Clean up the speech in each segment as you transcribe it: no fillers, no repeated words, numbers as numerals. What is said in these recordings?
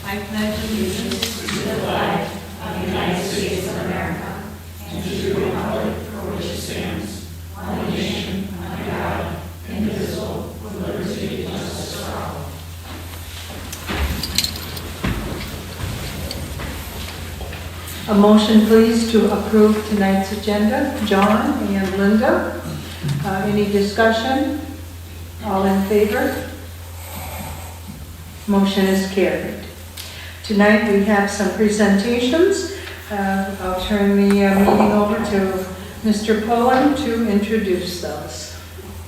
I pledge allegiance to the flag of the United States of America and to the republic for which it stands, one nation, under God, indivisible, with liberty and justice for all. A motion, please, to approve tonight's agenda. John and Linda. Any discussion? All in favor? Motion is carried. Tonight we have some presentations. I'll turn the meeting over to Mr. Pullen to introduce those.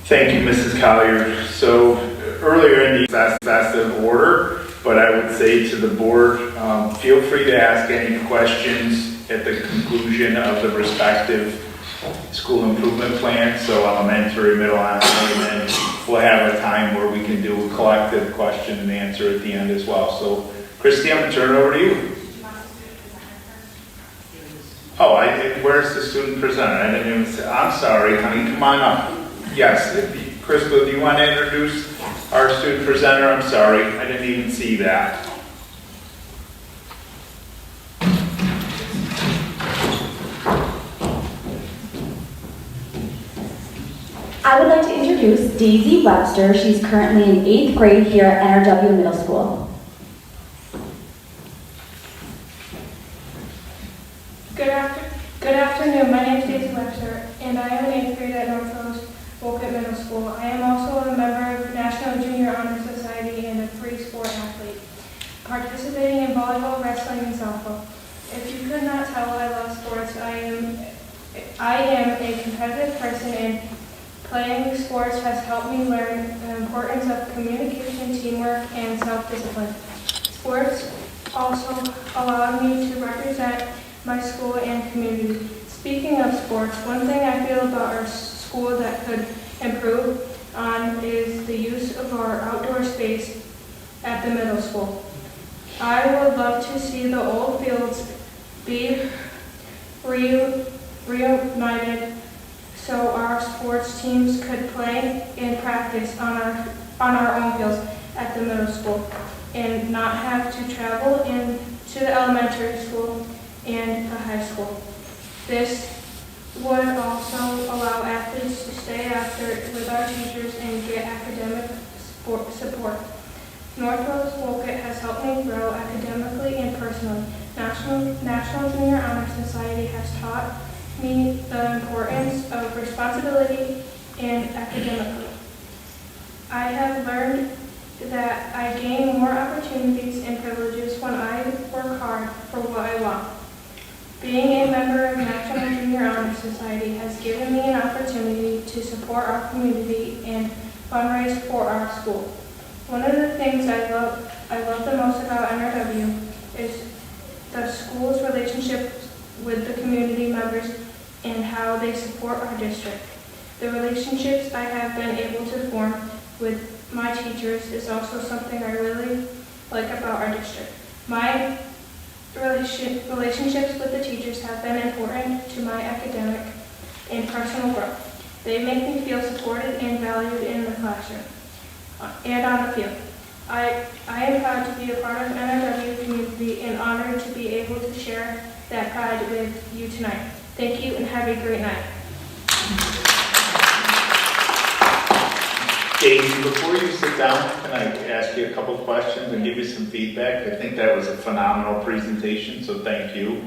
Thank you, Mrs. Collier. So earlier in the that's in order, but I would say to the board, feel free to ask any questions at the conclusion of the respective school improvement plan. So elementary, middle, and then we'll have a time where we can do a collective question and answer at the end as well. So Christy, I'm going to turn it over to you. Oh, where's the student presenter? I didn't even say, I'm sorry, honey, come on up. Yes, Crystal, do you want to introduce our student presenter? I'm sorry, I didn't even see that. I would like to introduce Daisy Webster. She's currently in 8th grade here at NRW Middle School. Good afternoon. My name is Daisy Webster, and I am in 8th grade at Rose-Wolcott Middle School. I am also a member of National Junior Honor Society and a free sport athlete, participating in volleyball, wrestling, and softball. If you could not tell, I love sports. I am a competitive person, and playing sports has helped me learn the importance of communication, teamwork, and self-discipline. Sports also allowed me to represent my school and community. Speaking of sports, one thing I feel about our school that could improve on is the use of our outdoor space at the middle school. I would love to see the old fields be reunited so our sports teams could play and practice on our own fields at the middle school and not have to travel to the elementary school and the high school. This would also allow athletes to stay after with our teachers and get academic support. North Rose-Wolcott has helped me grow academically and personally. National Junior Honor Society has taught me the importance of responsibility and academically. I have learned that I gain more opportunities and privileges when I work hard for what I want. Being a member of National Junior Honor Society has given me an opportunity to support our community and fundraise for our school. One of the things I love the most about NRW is the school's relationship with the community members and how they support our district. The relationships I have been able to form with my teachers is also something I really like about our district. My relationships with the teachers have been important to my academic and personal growth. They make me feel supported and valued in the classroom and on the field. I am proud to be a part of NRW community and honored to be able to share that pride with you tonight. Thank you and have a great night. Daisy, before you sit down, can I ask you a couple questions and give you some feedback? I think that was a phenomenal presentation, so thank you.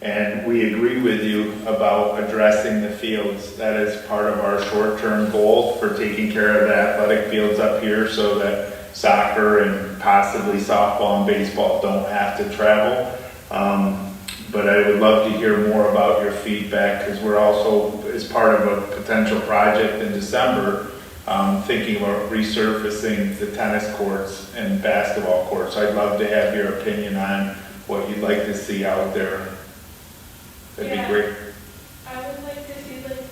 And we agree with you about addressing the fields. That is part of our short-term goal for taking care of the athletic fields up here so that soccer and possibly softball and baseball don't have to travel. But I would love to hear more about your feedback because we're also, as part of a potential project in December, thinking about resurfacing the tennis courts and basketball courts. I'd love to have your opinion on what you'd like to see out there. That'd be great. I would like to see, like,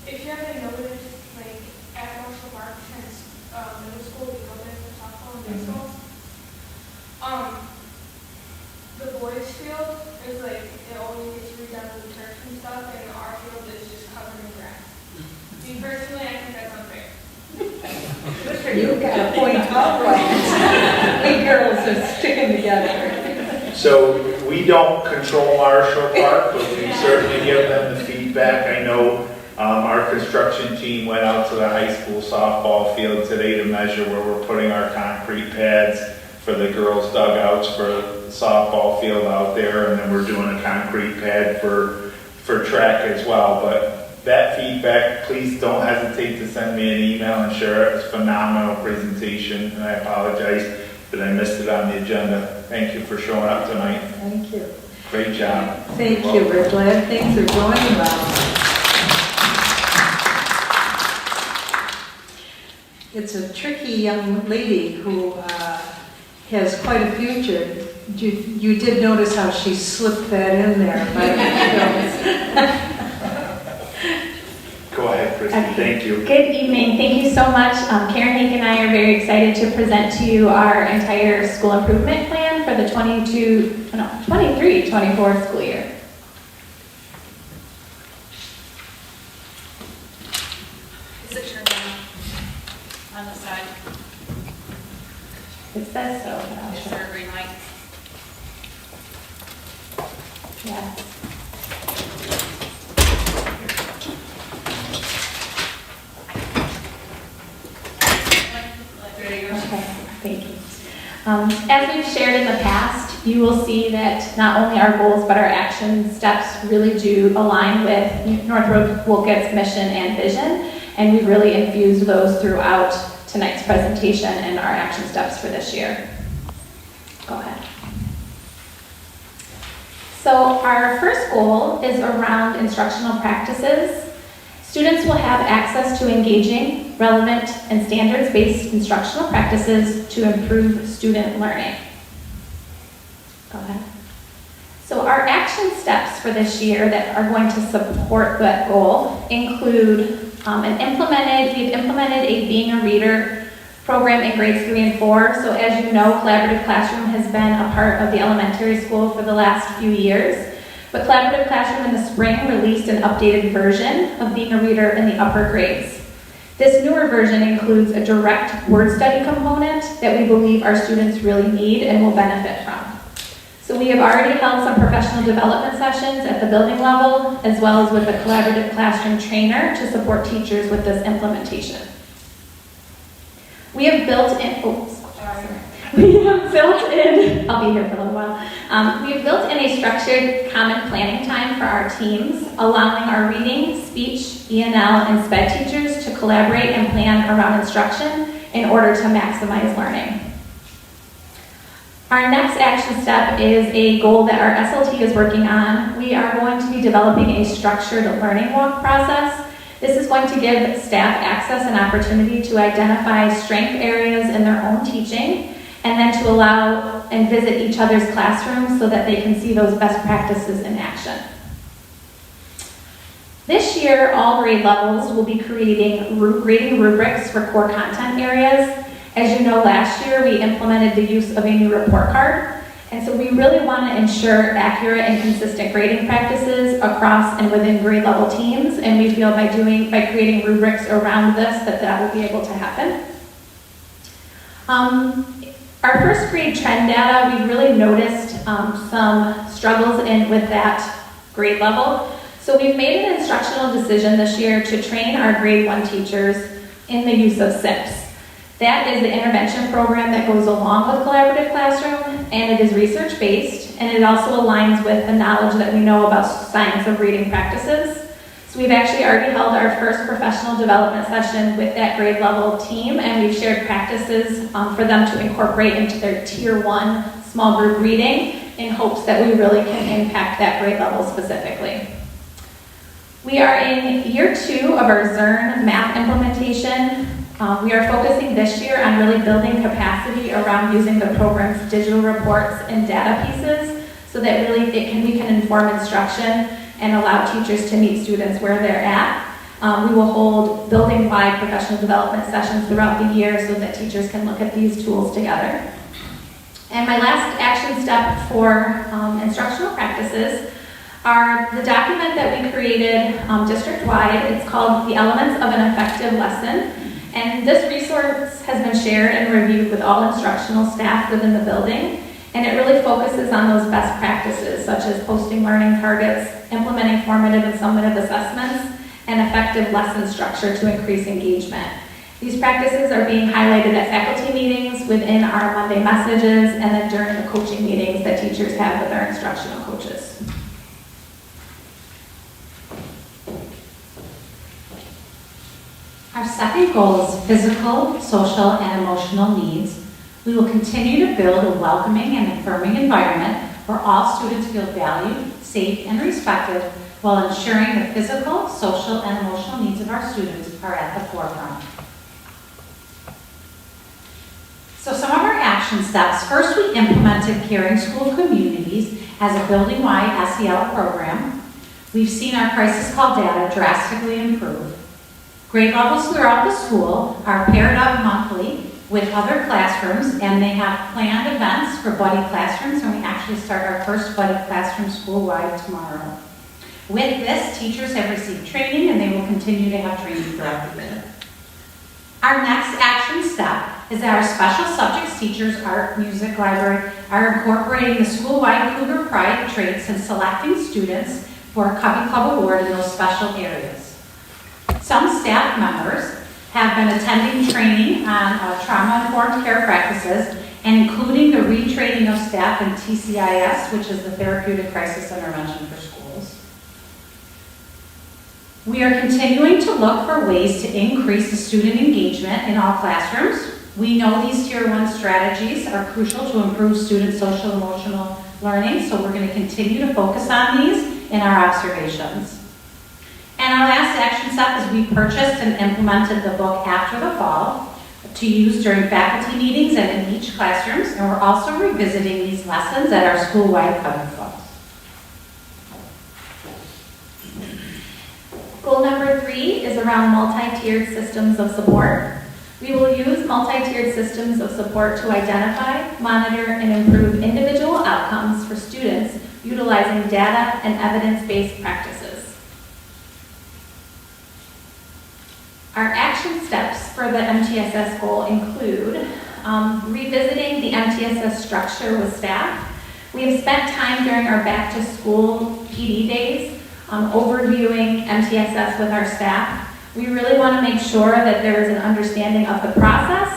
if you haven't noticed, like, at Marshall Park since middle school, we go there for softball and baseball. The boys' field is like, it always gets redone with turf and stuff, and our field is just covered in grass. Me personally, I think that's unfair. You got a point out right. We girls they're sticking together. So we don't control Marshall Park, but we certainly give them the feedback. I know our construction team went out to the high school softball field today to measure where we're putting our concrete pads for the girls' dugouts for the softball field out there, and then we're doing a concrete pad for track as well. But that feedback, please don't hesitate to send me an email and share it. It's a phenomenal presentation, and I apologize that I missed it on the agenda. Thank you for showing up tonight. Thank you. Great job. Thank you. We're glad things are going well. It's a tricky young lady who has quite a future. You did notice how she slipped that in there. Go ahead, Christy. Okay. Thank you. Good evening. Thank you so much. Karen Hake and I are very excited to present to you our entire school improvement plan for the 23-24 school year. Is it turned on the side? It says so, but I'll Is show. there a green light? Yeah. There you go. Okay, thank you. As we've shared in the past, you will see that not only our goals but our action steps really do align with North Rose-Wolcott's mission and vision, and we've really infused those throughout tonight's presentation and our action steps for this year. Go ahead. So our first goal is around instructional practices. Students will have access to engaging, relevant, and standards-based instructional practices to improve student learning. Go ahead. So our action steps for this year that are going to support that goal include we've implemented a Being a Reader program in grades 3 and 4. So as you know, Collaborative Classroom has been a part of the elementary school for the last few years. But Collaborative Classroom in the spring released an updated version of Being a Reader in the upper grades. This newer version includes a direct word study component that we believe our students really need and will benefit from. So we have already held some professional development sessions at the building level, as well as with a Collaborative Classroom trainer to support teachers with this implementation. We have built in, I'll be here for a little while. We have built in a structured common planning time for our teams, allowing our reading, speech, ENL, and SPED teachers to collaborate and plan around instruction in order to maximize learning. Our next action step is a goal that our SLT is working on. We are going to be developing a structured learning walk process. This is going to give staff access and opportunity to identify strength areas in their own teaching, and then to allow and visit each other's classrooms so that they can see those best practices in action. This year, all grade levels will be creating grading rubrics for core content areas. As you know, last year we implemented the use of a new report card, and so we really want to ensure accurate and consistent grading practices across and within grade level teams, and we feel by creating rubrics around this that will be able to happen. Our first grade trend data, we really noticed some struggles with that grade level. So we've made an instructional decision this year to train our grade 1 teachers in the use of SIPs. That is the intervention program that goes along with Collaborative Classroom, and it is research-based, and it also aligns with the knowledge that we know about science of reading practices. So we've actually already held our first professional development session with that grade level team, and we've shared practices for them to incorporate into their Tier 1 small group reading in hopes that we really can impact that grade level specifically. We are in year 2 of our ZERN math implementation. We are focusing this year on really building capacity around using the program's digital reports and data pieces so that really we can inform instruction and allow teachers to meet students where they're at. We will hold building-wide professional development sessions throughout the year so that teachers can look at these tools together. And my last action step for instructional practices are the document that we created district-wide. It's called The Elements of an Effective Lesson. And this resource has been shared and reviewed with all instructional staff within the building, and it really focuses on those best practices, such as posting learning targets, implementing formative and summative assessments, and effective lesson structure to increase engagement. These practices are being highlighted at faculty meetings, within our Monday messages, and then during the coaching meetings that teachers have with their instructional coaches. Our second goal is physical, social, and emotional needs. We will continue to build a welcoming and affirming environment where all students feel valued, safe, and respected while ensuring the physical, social, and emotional needs of our students are at the forefront. So some of our action steps. First, we implemented Caring School Communities as a building-wide SEL program. We've seen our crisis call data drastically improve. Grade levels throughout the school are paired up monthly with other classrooms, and they have planned events for buddy classrooms, and we actually start our first buddy classroom school-wide tomorrow. With this, teachers have received training, and they will continue to have training throughout the year. Our next action step is that our special subjects teachers, art, music, library, are incorporating the school-wide Cougar Pride traits and selecting students for a Cubby Club Award in those special areas. Some staff members have been attending training on trauma-informed care practices, and including the retraining of staff in TCIS, which is the Therapeutic Crisis Intervention for Schools. We are continuing to look for ways to increase the student engagement in all classrooms. We know these Tier 1 strategies are crucial to improve student social emotional learning, so we're going to continue to focus on these in our observations. And our last action step is we purchased and implemented the book After the Fall to use during faculty meetings and in each classrooms, and we're also revisiting these lessons at our school-wide Cubby Clubs. Goal number 3 is around multi-tiered systems of support. We will use multi-tiered systems of support to identify, monitor, and improve individual outcomes for students utilizing data and evidence-based practices. Our action steps for the MTSS goal include revisiting the MTSS structure with staff. We have spent time during our back-to-school PD days overviewing MTSS with our staff. We really want to make sure that there is an understanding of the process,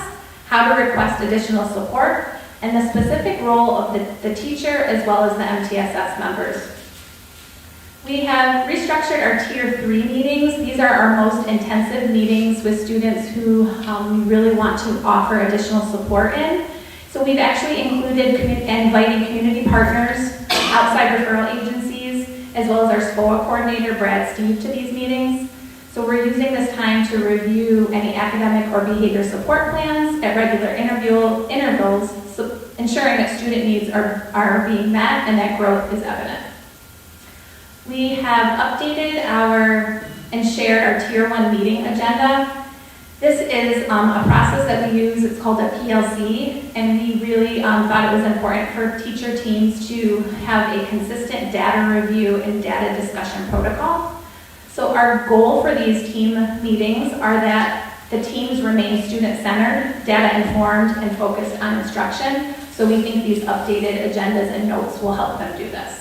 how to request additional support, and the specific role of the teacher as well as the MTSS members. We have restructured our Tier 3 meetings. These are our most intensive meetings with students who we really want to offer additional support in. So we've actually included inviting community partners, outside referral agencies, as well as our SPOA coordinator, Brad Steve, to these meetings. So we're using this time to review any academic or behavior support plans at regular intervals, so ensuring that student needs are being met and that growth is evident. We have updated and shared our Tier 1 meeting agenda. This is a process that we use. It's called a PLC, and we really thought it was important for teacher teams to have a consistent data review and data discussion protocol. So our goal for these team meetings are that the teams remain student-centered, data-informed, and focused on instruction. So we think these updated agendas and notes will help them do this.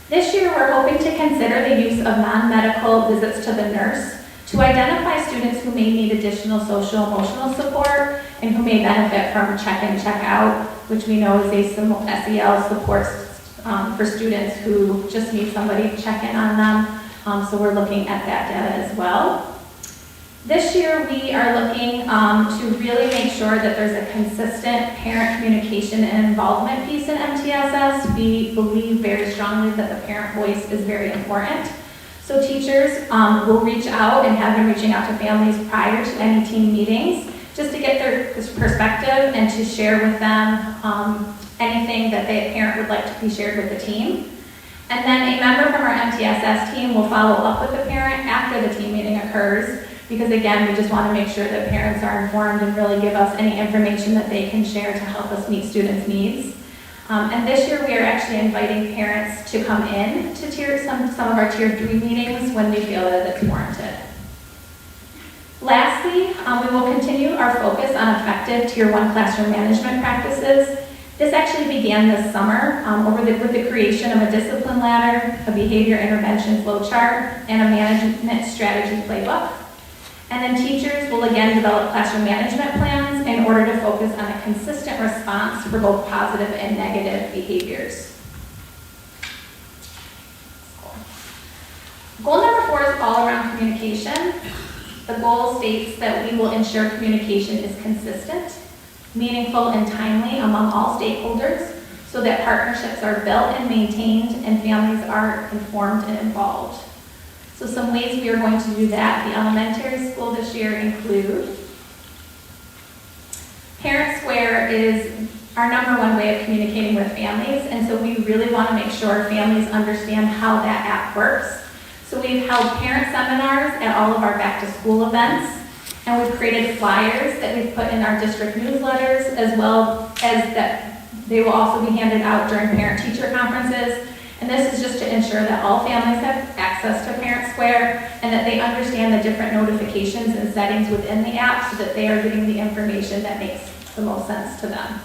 This year, we're hoping to consider the use of non-medical visits to the nurse to identify students who may need additional social-emotional support and who may benefit from check-in, check-out, which we know is a SEL support for students who just need somebody to check in on them. So we're looking at that data as well. This year, we are looking to really make sure that there's a consistent parent communication and involvement piece in MTSS. We believe very strongly that the parent voice is very important. So teachers will reach out and have been reaching out to families prior to any team meetings just to get their perspective and to share with them anything that the parent would like to be shared with the team. And then a member from our MTSS team will follow up with the parent after the team meeting occurs, because again, we just want to make sure that parents are informed and really give us any information that they can share to help us meet students' needs. And this year we are actually inviting parents to come in to some of our Tier 3 meetings when we feel that it's warranted. Lastly, we will continue our focus on effective Tier 1 classroom management practices. This actually began this summer with the creation of a discipline ladder, a behavior intervention flowchart, and a management strategy playbook. And then teachers will again develop classroom management plans in order to focus on a consistent response for both positive and negative behaviors. Goal number 4 is all around communication. The goal states that we will ensure communication is consistent, meaningful, and timely among all stakeholders so that partnerships are built and maintained and families are informed and involved. So some ways we are going to do that at the elementary school this year include Parent Square is our number one way of communicating with families, and so we really want to make sure families understand how that app works. So we've held parent seminars at all of our back-to-school events, and we've created flyers that we've put in our district newsletters, as well as that they will also be handed out during parent-teacher conferences. And this is just to ensure that all families have access to Parent Square and that they understand the different notifications and settings within the app so that they are getting the information that makes the most sense to them.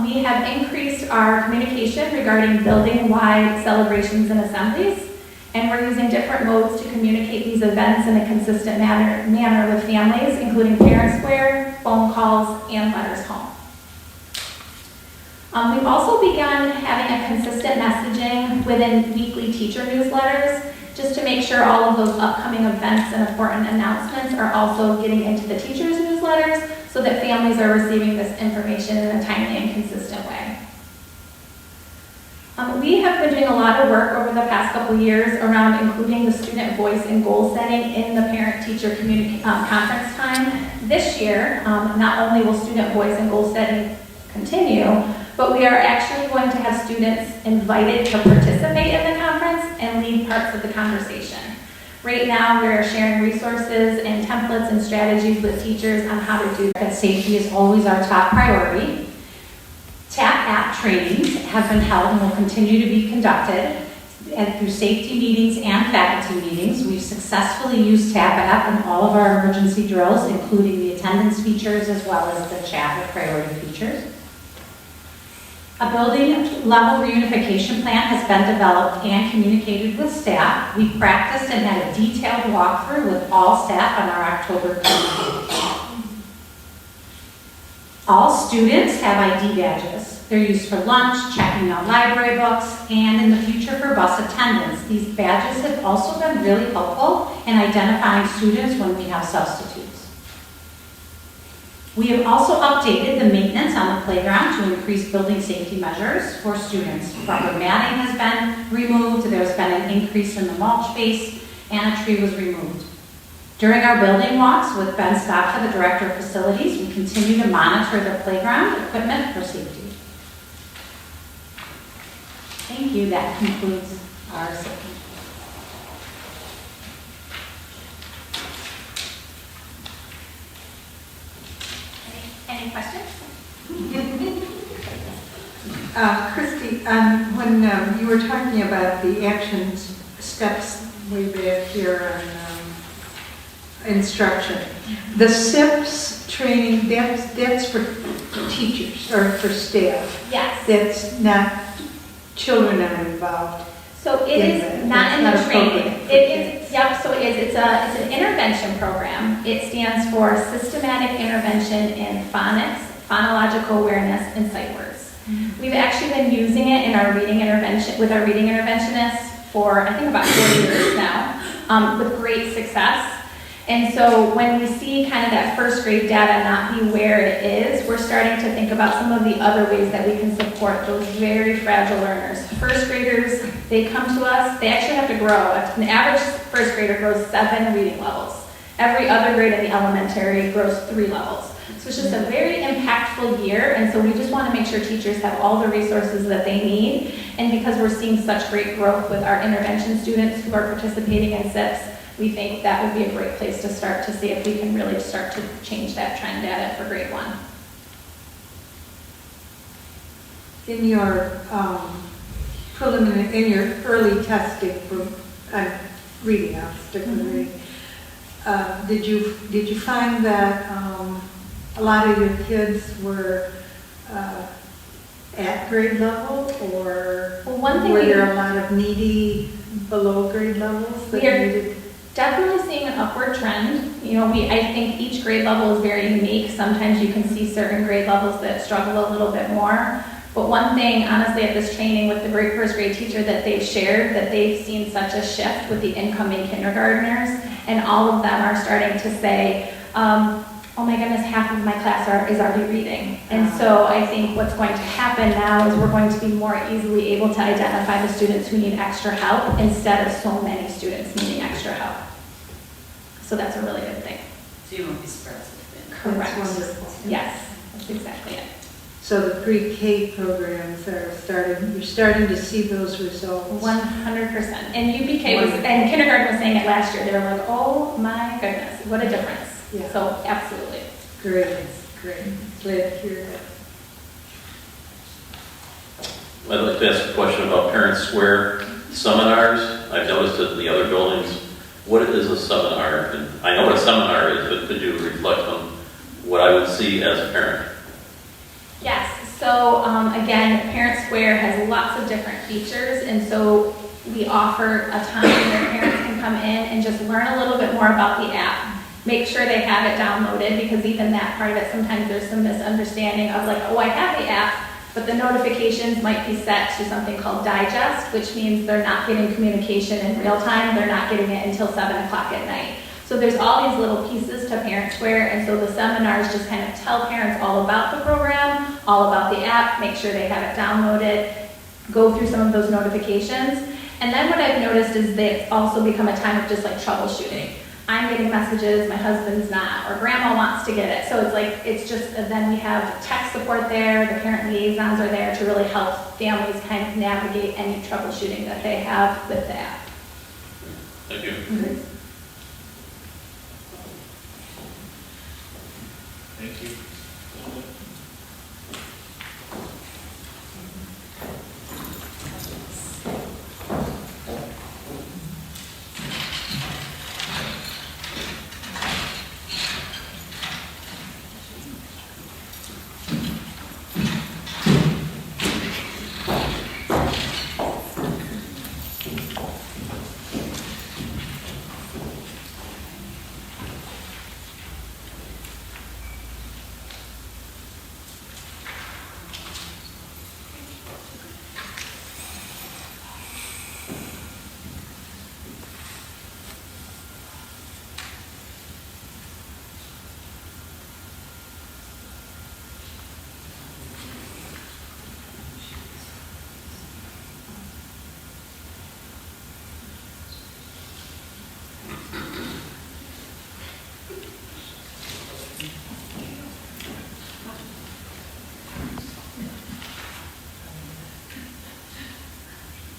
We have increased our communication regarding building-wide celebrations and assemblies, and we're using different modes to communicate these events in a consistent manner with families, including Parent Square, phone calls, and letters home. We've also begun having a consistent messaging within weekly teacher newsletters, just to make sure all of those upcoming events and important announcements are also getting into the teachers' newsletters so that families are receiving this information in a timely and consistent way. We have been doing a lot of work over the past couple years around including the student voice and goal setting in the parent-teacher conference time. This year, not only will student voice and goal setting continue, but we are actually going to have students invited to participate in the conference and lead parts of the conversation. Right now, we're sharing resources and templates and strategies with teachers on how to do that. Safety is always our top priority. TAP app trainings have been held and will continue to be conducted. And through safety meetings and faculty meetings, we've successfully used TAP app in all of our emergency drills, including the attendance features as well as the chat with priority features. A building level reunification plan has been developed and communicated with staff. We practiced and had a detailed walkthrough with all staff on our October meeting. All students have ID badges. They're used for lunch, checking out library books, and in the future for bus attendance. These badges have also been really helpful in identifying students when we have substitutes. We have also updated the maintenance on the playground to increase building safety measures for students. Rubber matting has been removed, there's been an increase in the mulch base, and a tree was removed. During our building walks with Ben Stopka, the Director of Facilities, we continue to monitor the playground equipment for safety. Thank you, that concludes our session. Any questions? Christy, when you were talking about the action steps way back here on instruction, the SIPs training, that's for teachers or for staff. Yes. That's not, children are involved. So it is not in the training. It is, yep, so it is. It's an intervention program. It stands for Systematic Intervention in Phonics, Phonological Awareness, and Sight Words. Mm-hmm. We've actually been using it in our reading intervention, with our reading interventionists for, I think, about 4 years now, with great success. And so when we see kind of that first grade data not be where it is, we're starting to think about some of the other ways that we can support those very fragile learners. First graders, they come to us, they actually have to grow. An average first grader grows 7 reading levels. Every other grade in the elementary grows 3 levels. So it's just a very impactful year, and so we just want to make sure teachers have all the resources that they need. And because we're seeing such great growth with our intervention students who are participating in SIPs, we think that would be a great place to start to see if we can really start to change that trend data for grade 1. In your preliminary, in your early testing for reading, I'll stick with reading, Did you find that a lot of your kids were at grade level, or Well, one thing were we- there a lot of needy below grade levels that We are- needed? Definitely seeing an upward trend. You know, I think each grade level is very unique. Sometimes you can see certain grade levels that struggle a little bit more. But one thing, honestly, at this training with the first grade teacher that they've shared, that they've seen such a shift with the incoming kindergartners, and all of them are starting to say, oh my goodness, half of my class is already reading. And so I think what's going to happen now is we're going to be more easily able to identify the students who need extra help instead of so many students needing extra help. So that's a really good thing. So you won't be spread so thin. Correct. That's wonderful. Yes, that's exactly it. So the pre-K programs are you're starting to see those results. 100%. And UPK was, and kindergarten was saying it last year. They were like, oh my goodness, what a difference. Yeah. So absolutely. Great, great. Glad to hear that. I'd like to ask a question about Parent Square seminars. I've noticed it in the other buildings. What is a seminar? And I know what a seminar is, but could you reflect on what I would see as a parent? Yes, so again, Parent Square has lots of different features, and so we offer a time where parents can come in and just learn a little bit more about the app. Make sure they have it downloaded, because even that part of it, sometimes there's some misunderstanding of like, oh, I have the app, but the notifications might be set to something called digest, which means they're not getting communication in real time. They're not getting it until 7 o'clock at night. So there's all these little pieces to Parent Square, and so the seminars just kind of tell parents all about the program, all about the app, make sure they have it downloaded, go through some of those notifications. And then what I've noticed is that it's also become a time of just like troubleshooting. I'm getting messages, my husband's not, or grandma wants to get it. So it's like, it's just, then we have tech support there, the parent liaisons are there to really help families kind of navigate any troubleshooting that they have with the app. Thank you. Thank you.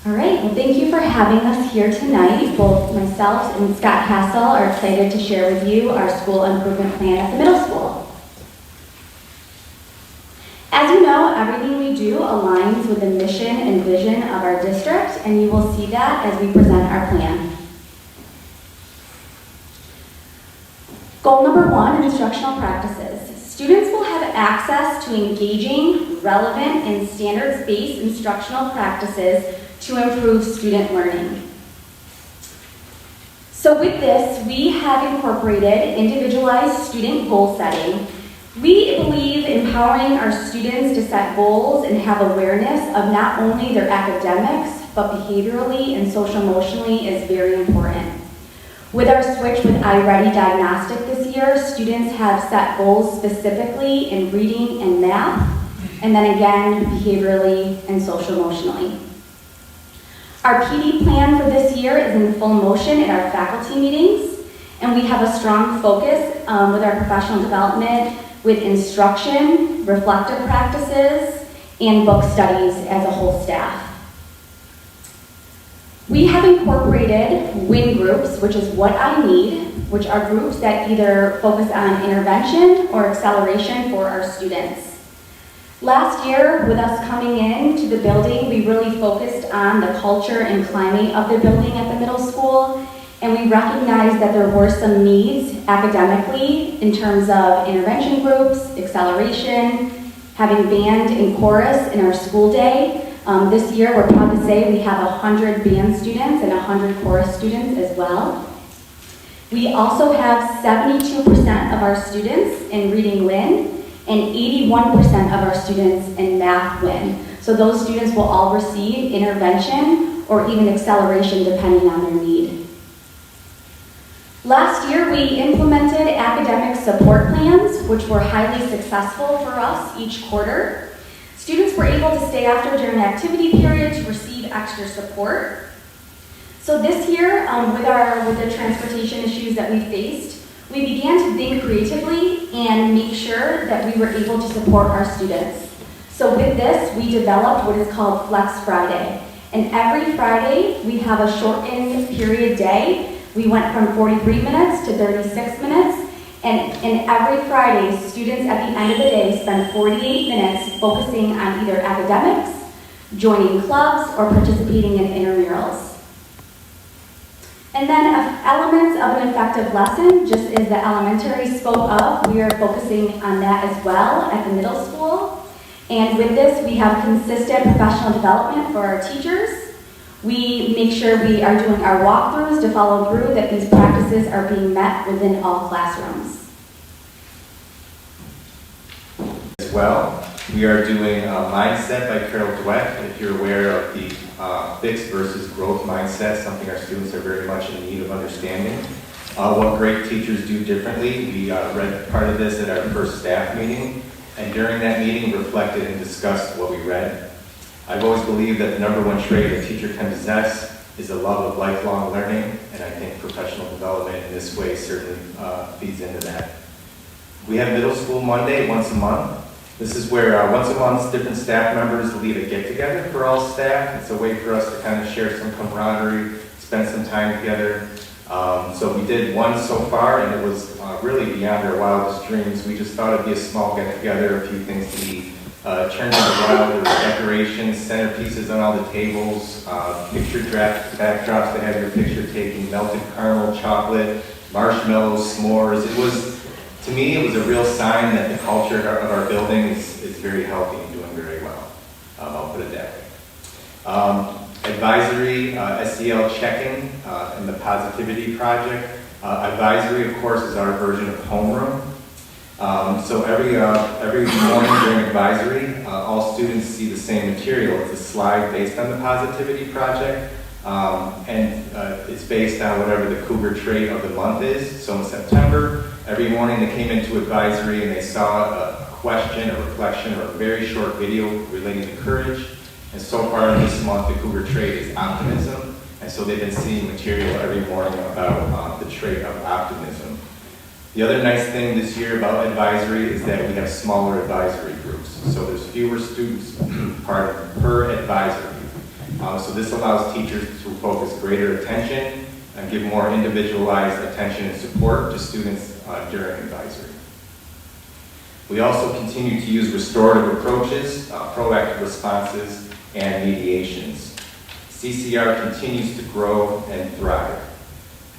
All right, well, thank you for having us here tonight. Both myself and Scott Hassel are excited to share with you our school improvement plan at the middle school. As you know, everything we do aligns with the mission and vision of our district, and you will see that as we present our plan. Goal number 1, instructional practices. Students will have access to engaging, relevant, and standards-based instructional practices to improve student learning. So with this, we have incorporated individualized student goal setting. We believe empowering our students to set goals and have awareness of not only their academics, but behaviorally and social-emotionally is very important. With our switch with iReady Diagnostic this year, students have set goals specifically in reading and math, and then again, behaviorally and social-emotionally. Our PD plan for this year is in full motion at our faculty meetings, and we have a strong focus with our professional development with instruction, reflective practices, and book studies as a whole staff. We have incorporated WIN groups, which is what I need, which are groups that either focus on intervention or acceleration for our students. Last year, with us coming into the building, we really focused on the culture and climate of the building at the middle school, and we recognized that there were some needs academically in terms of intervention groups, acceleration, having band and chorus in our school day. This year, we're proud to say we have 100 band students and 100 chorus students as well. We also have 72% of our students in Reading Win and 81% of our students in Math Win. So those students will all receive intervention or even acceleration depending on their need. Last year, we implemented academic support plans, which were highly successful for us each quarter. Students were able to stay after during activity period to receive extra support. So this year, with the transportation issues that we faced, we began to think creatively and make sure that we were able to support our students. So with this, we developed what is called Flex Friday. And every Friday, we have a shortened period day. We went from 43 minutes to 36 minutes. And every Friday, students at the end of the day spend 48 minutes focusing on either academics, joining clubs, or participating in intramurals. And then elements of an effective lesson, just as the elementary spoke of, we are focusing on that as well at the middle school. And with this, we have consistent professional development for our teachers. We make sure we are doing our walkthroughs to follow through that these practices are being met within all classrooms. As well, we are doing Mindset by Carol Dweck. If you're aware of the fixed versus growth mindset, something our students are very much in need of understanding. What great teachers do differently. We read part of this at our first staff meeting, and during that meeting reflected and discussed what we read. I've always believed that the number one trait a teacher can possess is a love of lifelong learning, and I think professional development in this way certainly feeds into that. We have Middle School Monday once a month. This is where once a month different staff members lead a get-together for all staff. It's a way for us to kind of share some camaraderie, spend some time together. So we did one so far, and it was really beyond our wildest dreams. We just thought it'd be a small get-together, a few things to eat. Turned out wild. There were decorations, centerpieces on all the tables, picture backdrops that have your picture taken, melted caramel, chocolate, marshmallows, s'mores. It was, to me, it was a real sign that the culture of our building is very healthy and doing very well. I'll put it that way. Advisory, SEL checking, and the Positivity Project. Advisory, of course, is our version of homeroom. So every morning during advisory, all students see the same material. It's a slide based on the Positivity Project, and it's based on whatever the Cougar trait of the month is. So in September, every morning they came into advisory and they saw a question, a reflection, or a very short video relating to courage. And so far this month, the Cougar trait is optimism. And so they've been seeing material every morning about the trait of optimism. The other nice thing this year about advisory is that we have smaller advisory groups. So there's fewer students per advisory. So this allows teachers to focus greater attention and give more individualized attention and support to students during advisory. We also continue to use restorative approaches, proactive responses, and mediations. CCR continues to grow and thrive.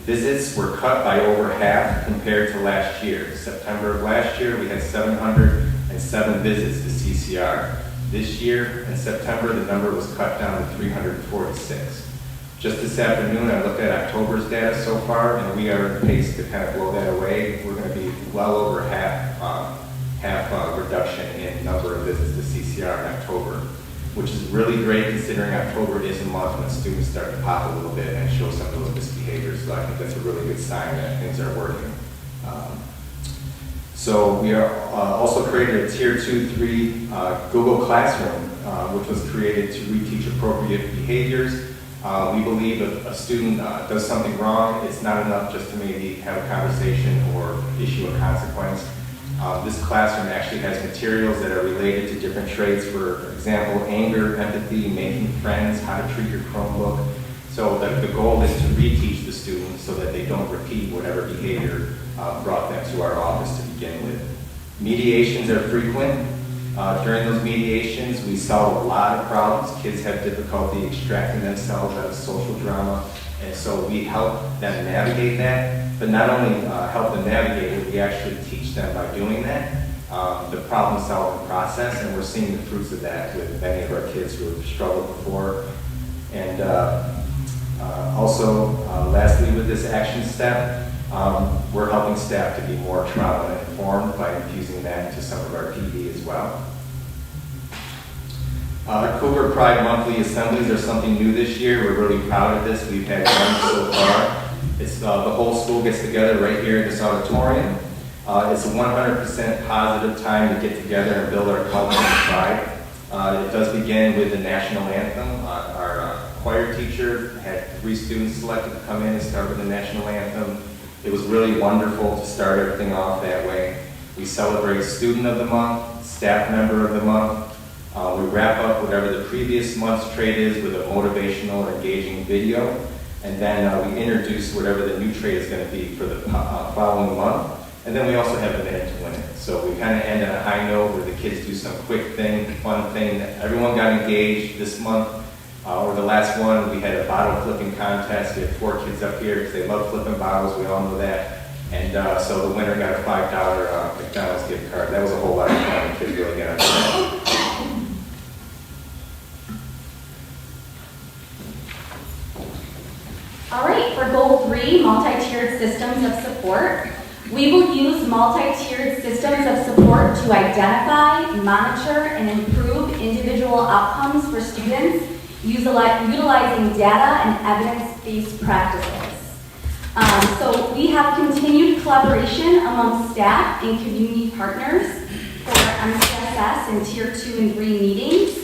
Visits were cut by over half compared to last year. September of last year, we had 707 visits to CCR. This year, in September, the number was cut down to 346. Just this afternoon, I looked at October's data so far, and we are on pace to kind of blow that away. We're going to be well over half reduction in number of visits to CCR in October, which is really great considering October is a month when students start to pop a little bit and show some of those misbehaviors. So I think that's a really good sign that things are working. So we are also created a Tier 2-3 Google Classroom, which was created to reteach appropriate behaviors. We believe if a student does something wrong, it's not enough just to maybe have a conversation or issue a consequence. This classroom actually has materials that are related to different traits, for example, anger, empathy, making friends, how to treat your Chromebook. So the goal is to reteach the students so that they don't repeat whatever behavior brought them to our office to begin with. Mediations are frequent. During those mediations, we solve a lot of problems. Kids have difficulty extracting themselves out of social drama. And so we help them navigate that, but not only help them navigate it, we actually teach them by doing that, the problem-solving process, and we're seeing the fruits of that with many of our kids who have struggled before. And also, lastly, with this action step, we're helping staff to be more trauma informed by infusing that into some of our PD as well. Cougar Pride monthly assemblies are something new this year. We're really proud of this. We've had one so far. It's the whole school gets together right here in this auditorium. It's a 100% positive time to get together and build our culture and pride. It does begin with the national anthem. Our choir teacher had 3 students selected to come in and start with the national anthem. It was really wonderful to start everything off that way. We celebrate Student of the Month, Staff Member of the Month. We wrap up whatever the previous month's trade is with a motivational or engaging video. And then we introduce whatever the new trade is going to be for the following month. And then we also have an event to win it. So we kind of end on a high note where the kids do some quick thing, fun thing. Everyone got engaged this month. Or the last one, we had a bottle flipping contest. We had 4 kids up here because they love flipping bottles. We all know that. And so the winner got a $5 McDonald's gift card. That was a whole lot of fun. The kids really got into that. All right, for goal 3, multi-tiered systems of support. We will use multi-tiered systems of support to identify, monitor, and improve individual outcomes for students utilizing data and evidence-based practices. So we have continued collaboration among staff and community partners for MCSS and Tier 2 and 3 meetings.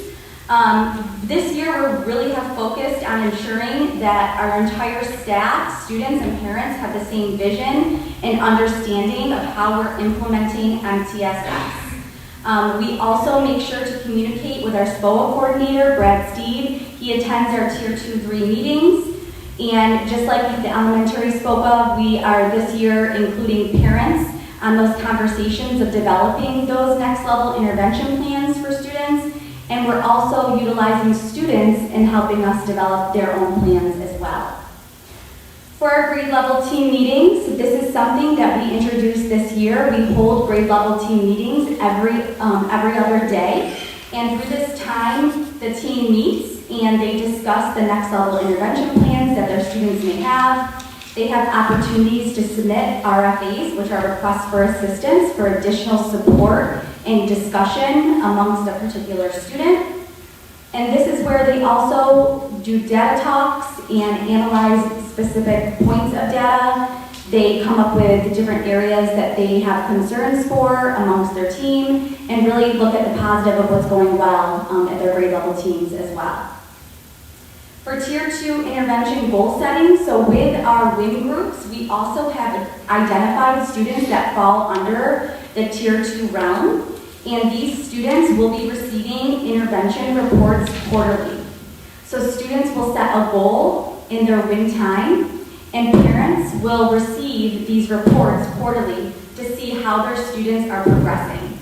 This year, we really have focused on ensuring that our entire staff, students, and parents have the same vision and understanding of how we're implementing MTSS. We also make sure to communicate with our SPOA coordinator, Brad Steed. He attends our Tier 2-3 meetings. And just like the elementary spoke of, we are this year including parents on those conversations of developing those next level intervention plans for students. And we're also utilizing students in helping us develop their own plans as well. For our grade level team meetings, this is something that we introduced this year. We hold grade level team meetings every other day. And through this time, the team meets and they discuss the next level intervention plans that their students may have. They have opportunities to submit RFAs, which are requests for assistance for additional support and discussion amongst a particular student. And this is where they also do data talks and analyze specific points of data. They come up with different areas that they have concerns for amongst their team and really look at the positive of what's going well at their grade level teams as well. For Tier 2 intervention goal setting, so with our WIN groups, we also have identified students that fall under the Tier 2 realm. And these students will be receiving intervention reports quarterly. So students will set a goal in their WIN time, and parents will receive these reports quarterly to see how their students are progressing.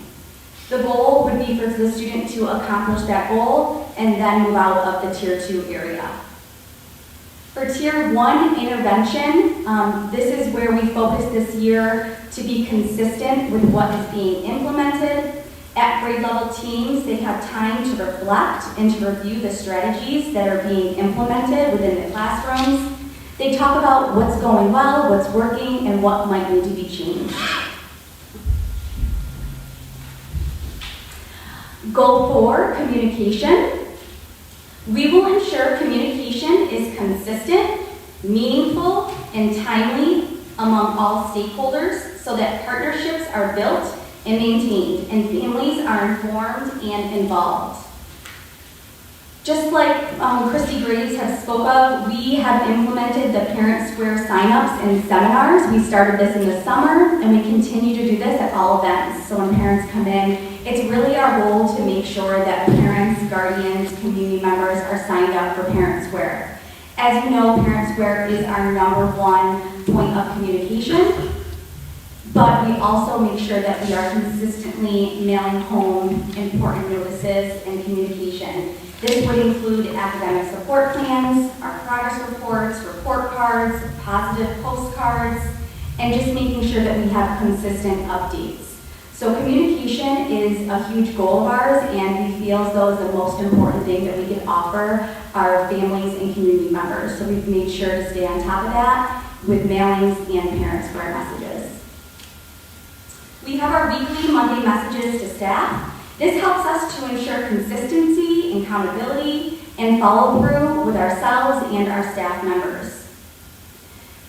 The goal would be for the student to accomplish that goal and then move out of the Tier 2 area. For Tier 1 intervention, this is where we focus this year to be consistent with what is being implemented. At grade level teams, they have time to reflect and to review the strategies that are being implemented within the classrooms. They talk about what's going well, what's working, and what might need to be changed. Goal 4, communication. We will ensure communication is consistent, meaningful, and timely among all stakeholders so that partnerships are built and maintained, and families are informed and involved. Just like Christy Graves has spoke of, we have implemented the Parent Square signups and seminars. We started this in the summer, and we continue to do this at all events. So when parents come in, it's really our goal to make sure that parents, guardians, community members are signed up for Parent Square. As you know, Parent Square is our #1 point of communication. but we also make sure that we are consistently mailing home important notices and communication. This would include academic support plans, our progress reports, report cards, positive postcards, and just making sure that we have consistent updates. So communication is a huge goal of ours, and we feel as though it's the most important thing that we can offer our families and community members. So we've made sure to stay on top of that with mailings and parent square messages. We have our weekly Monday messages to staff. This helps us to ensure consistency and accountability and follow through with ourselves and our staff members.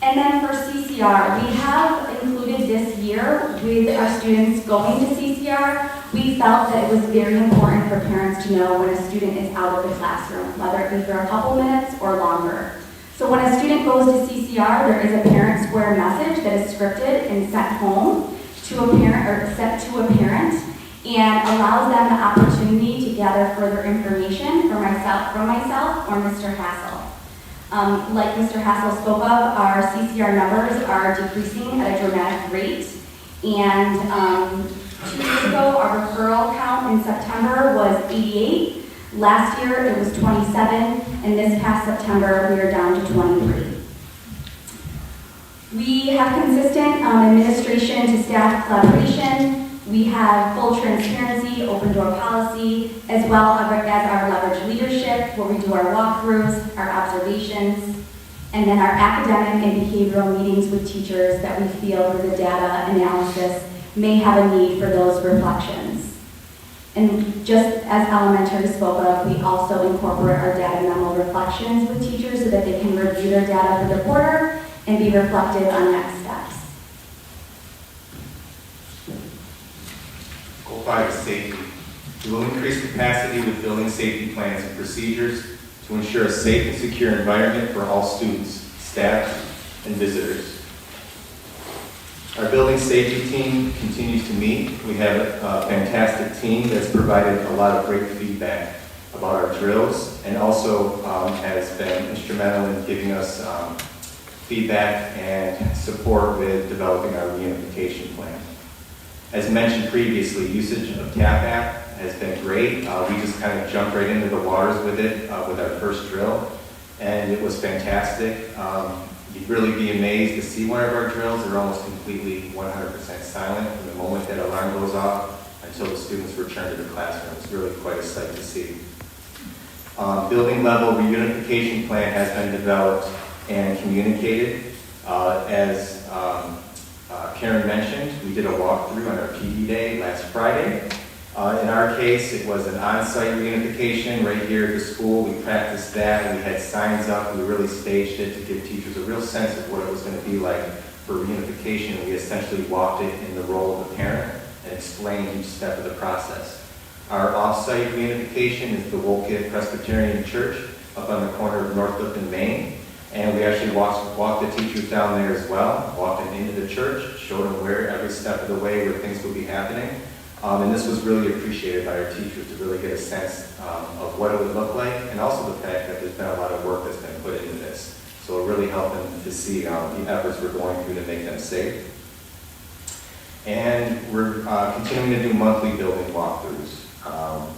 And then for CCR, we have included this year with our students going to CCR. We felt that it was very important for parents to know when a student is out of the classroom, whether it be for a couple minutes or longer. So when a student goes to CCR, there is a parent square message that is scripted and sent home to a parent or sent to a parent, and allows them the opportunity to gather further information from myself or Mr. Hassel. Like Mr. Hassel spoke of, our CCR numbers are decreasing at a dramatic rate. And 2 years ago, our referral count in September was 88. Last year, it was 27. And this past September, we are down to 23. We have consistent administration to staff collaboration. We have full transparency, open door policy, as well as our leverage leadership, where we do our walkthroughs, our observations, and then our academic and behavioral meetings with teachers that we feel through the data analysis may have a need for those reflections. And just as elementary spoke of, we also incorporate our data memo reflections with teachers so that they can review their data for the quarter and be reflective on next steps. Goal 5 is safety. We will increase capacity with building safety plans and procedures to ensure a safe and secure environment for all students, staff, and visitors. Our building safety team continues to meet. We have a fantastic team that's provided a lot of great feedback about our drills, and also has been instrumental in giving us feedback and support with developing our reunification plan. As mentioned previously, usage of TAP app has been great. We just kind of jumped right into the waters with it with our first drill, and it was fantastic. You'd really be amazed to see one of our drills. They're almost completely 100% silent from the moment that alarm goes off until the students return to the classroom. It's really quite a sight to see. Building level reunification plan has been developed and communicated. As Karen mentioned, we did a walkthrough on our PD day last Friday. In our case, it was an on-site reunification right here at the school. We practiced that. We had signs up. We really staged it to give teachers a real sense of what it was going to be like for reunification. We essentially walked it in the role of a parent and explained each step of the process. Our off-site reunification is the Wolcott Presbyterian Church up on the corner of North Lipton, Maine. And we actually walked the teachers down there as well, walked them into the church, showed them where every step of the way where things would be happening. And this was really appreciated by our teachers to really get a sense of what it would look like, and also the fact that there's been a lot of work that's been put into this. So it really helped them to see the efforts we're going through to make them safe. And we're continuing to do monthly building walkthroughs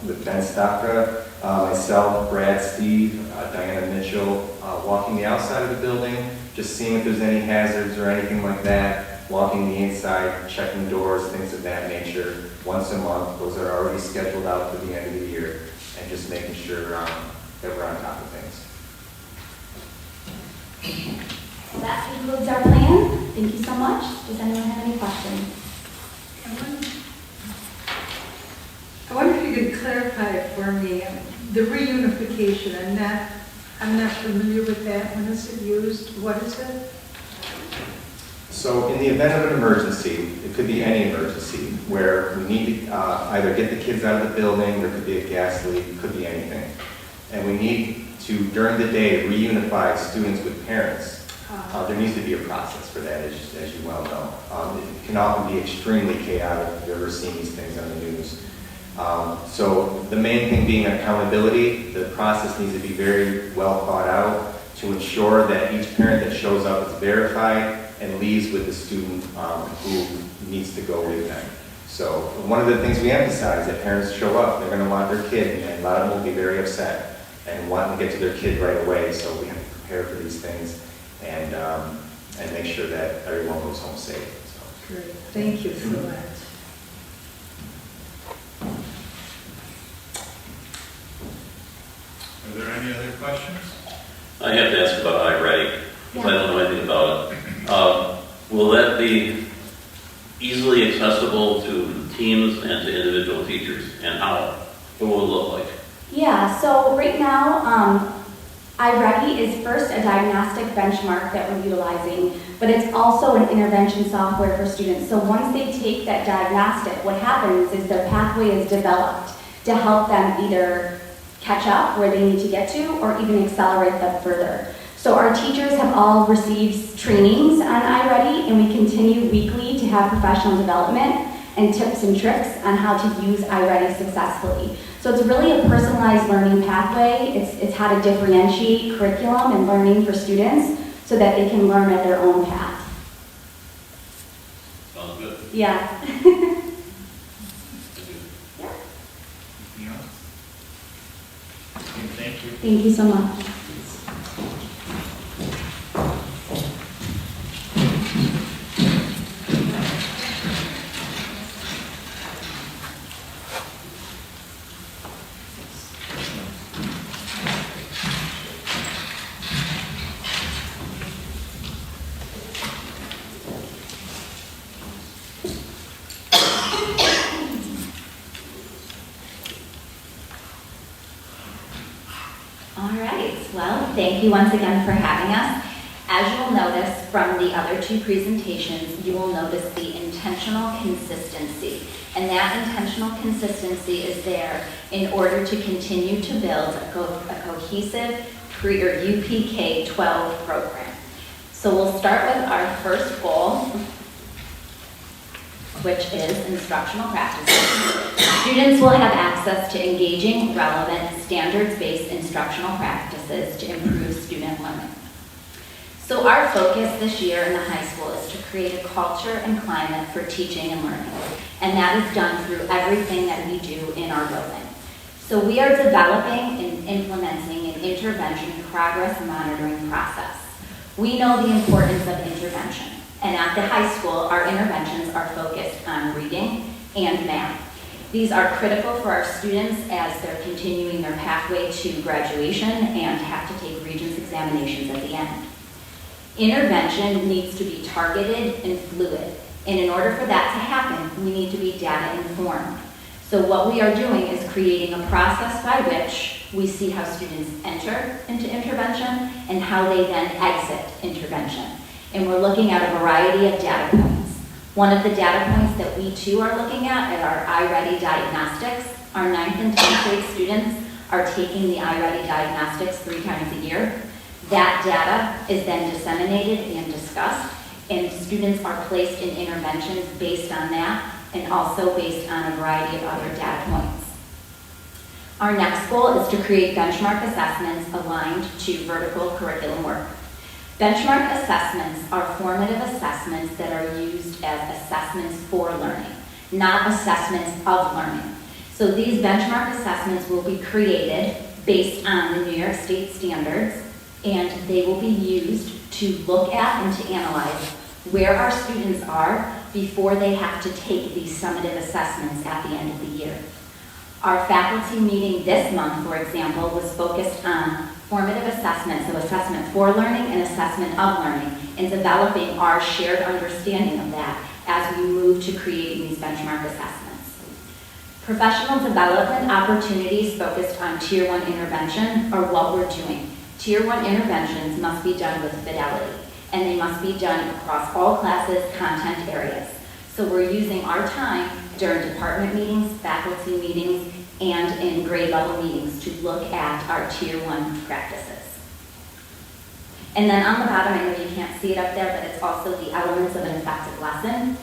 with Ben Stockra, myself, Brad, Steve, Diana Mitchell, walking the outside of the building, just seeing if there's any hazards or anything like that, walking the inside, checking doors, things of that nature, once a month. Those are already scheduled out for the end of the year, and just making sure that we're on top of things. Well, that concludes our plan. Thank you so much. Does anyone have any questions? I wonder if you could clarify for me the reunification. I'm not familiar with that. When is it used? What is it? So in the event of an emergency, it could be any emergency, where we need to either get the kids out of the building, there could be a gas leak, it could be anything. And we need to, during the day, reunify students with parents. There needs to be a process for that, as you well know. It can often be extremely chaotic if you've ever seen these things on the news. So the main thing being accountability. The process needs to be very well thought out to ensure that each parent that shows up is verified and leaves with the student who needs to go with them. So one of the things we emphasize that parents show up, they're going to want their kid, and a lot of them will be very upset and want to get to their kid right away. So we have to prepare for these things and make sure that everyone goes home safe. So. Great, thank you so much. Are there any other questions? I have to ask about iReady, because I don't know anything about it. Will that be easily accessible to teams and to individual teachers, and how? What will it look like? Yeah, so right now, iReady is first a diagnostic benchmark that we're utilizing, but it's also an intervention software for students. So once they take that diagnostic, what happens is their pathway is developed to help them either catch up where they need to get to or even accelerate them further. So our teachers have all received trainings on iReady, and we continue weekly to have professional development and tips and tricks on how to use iReady successfully. So it's really a personalized learning pathway. It's how to differentiate curriculum and learning for students so that they can learn at their own path. Sounds good. Yeah. Thank you. Anything else? Okay, thank you. Thank you so much. All right, well, thank you once again for having us. As you'll notice from the other two presentations, you will notice the intentional consistency. And that intentional consistency is there in order to continue to build a cohesive pre or UPK-12 program. So we'll start with our first goal, which is instructional practices. Students will have access to engaging, relevant, standards-based instructional practices to improve student learning. So our focus this year in the high school is to create a culture and climate for teaching and learning. And that is done through everything that we do in our building. So we are developing and implementing an intervention progress monitoring process. We know the importance of intervention. And at the high school, our interventions are focused on reading and math. These are critical for our students as they're continuing their pathway to graduation and have to take Regents examinations at the end. Intervention needs to be targeted and fluid. And in order for that to happen, we need to be data informed. So what we are doing is creating a process by which we see how students enter into intervention and how they then exit intervention. And we're looking at a variety of data points. One of the data points that we too are looking at our iReady diagnostics. Our 9th and 10th grade students are taking the iReady diagnostics 3 times a year. That data is then disseminated and discussed, and students are placed in interventions based on that and also based on a variety of other data points. Our next goal is to create benchmark assessments aligned to vertical curriculum work. Benchmark assessments are formative assessments that are used as assessments for learning, not assessments of learning. So these benchmark assessments will be created based on the New York State standards, and they will be used to look at and to analyze where our students are before they have to take these summative assessments at the end of the year. Our faculty meeting this month, for example, was focused on formative assessment, so assessment for learning and assessment of learning, and developing our shared understanding of that as we move to creating these benchmark assessments. Professional development opportunities focused on Tier 1 intervention are what we're doing. Tier 1 interventions must be done with fidelity, and they must be done across all classes, content areas. So we're using our time during department meetings, faculty meetings, and in grade level meetings to look at our Tier 1 practices. And then on the bottom, I know you can't see it up there, but it's also the elements of an effective lesson.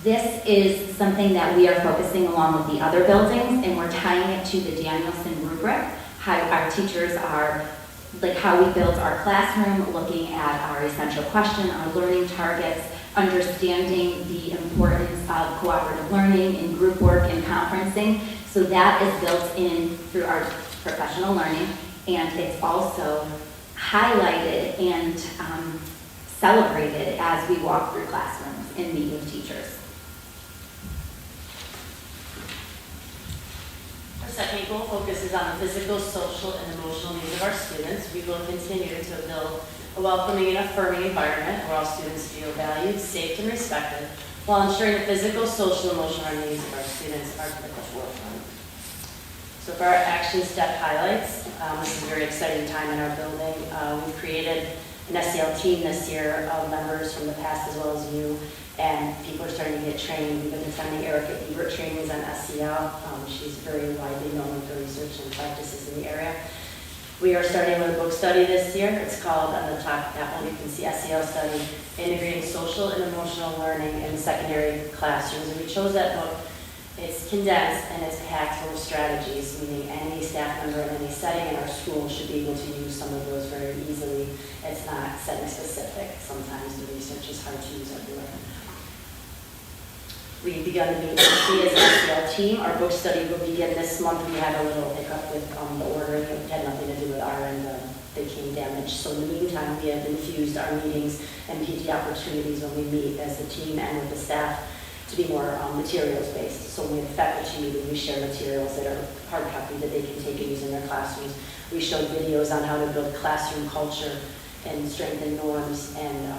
This is something that we are focusing along with the other buildings, and we're tying it to the Danielson rubric, how our teachers are like how we build our classroom, looking at our essential question, our learning targets, understanding the importance of cooperative learning and group work and conferencing. So that is built in through our professional learning, and it's also highlighted and celebrated as we walk through classrooms and meet with teachers. Our second goal focuses on the physical, social, and emotional needs of our students. We will continue to build a welcoming and affirming environment where all students feel valued, safe, and respected, while ensuring the physical, social, and emotional needs of our students are at the forefront. So for our action step highlights, this is a very exciting time in our building. We've created an SEL team this year of members from the past as well as new, and people are starting to get trained. We've been attending Erica Ebert trainings on SEL. She's very widely known for research and practices in the area. We are starting with a book study this year. It's called, on the top of that one, you can see SEL study, Integrating Social and Emotional Learning in Secondary Classrooms. And we chose that book. It's condensed and it's packed full of strategies, meaning any staff member in any setting in our school should be able to use some of those very easily. It's not setting specific. Sometimes the research is hard to use everywhere. We've begun to meet weekly as an SEL team. Our book study will begin this month. We had a little hiccup with the ordering. It had nothing to do with our end. They came damaged. So in the meantime, we have infused our meetings and PT opportunities when we meet as a team and with the staff to be more materials-based. So when we have a faculty meeting, we share materials that are hard copy that they can take and use in their classrooms. We show videos on how to build classroom culture and strengthen norms and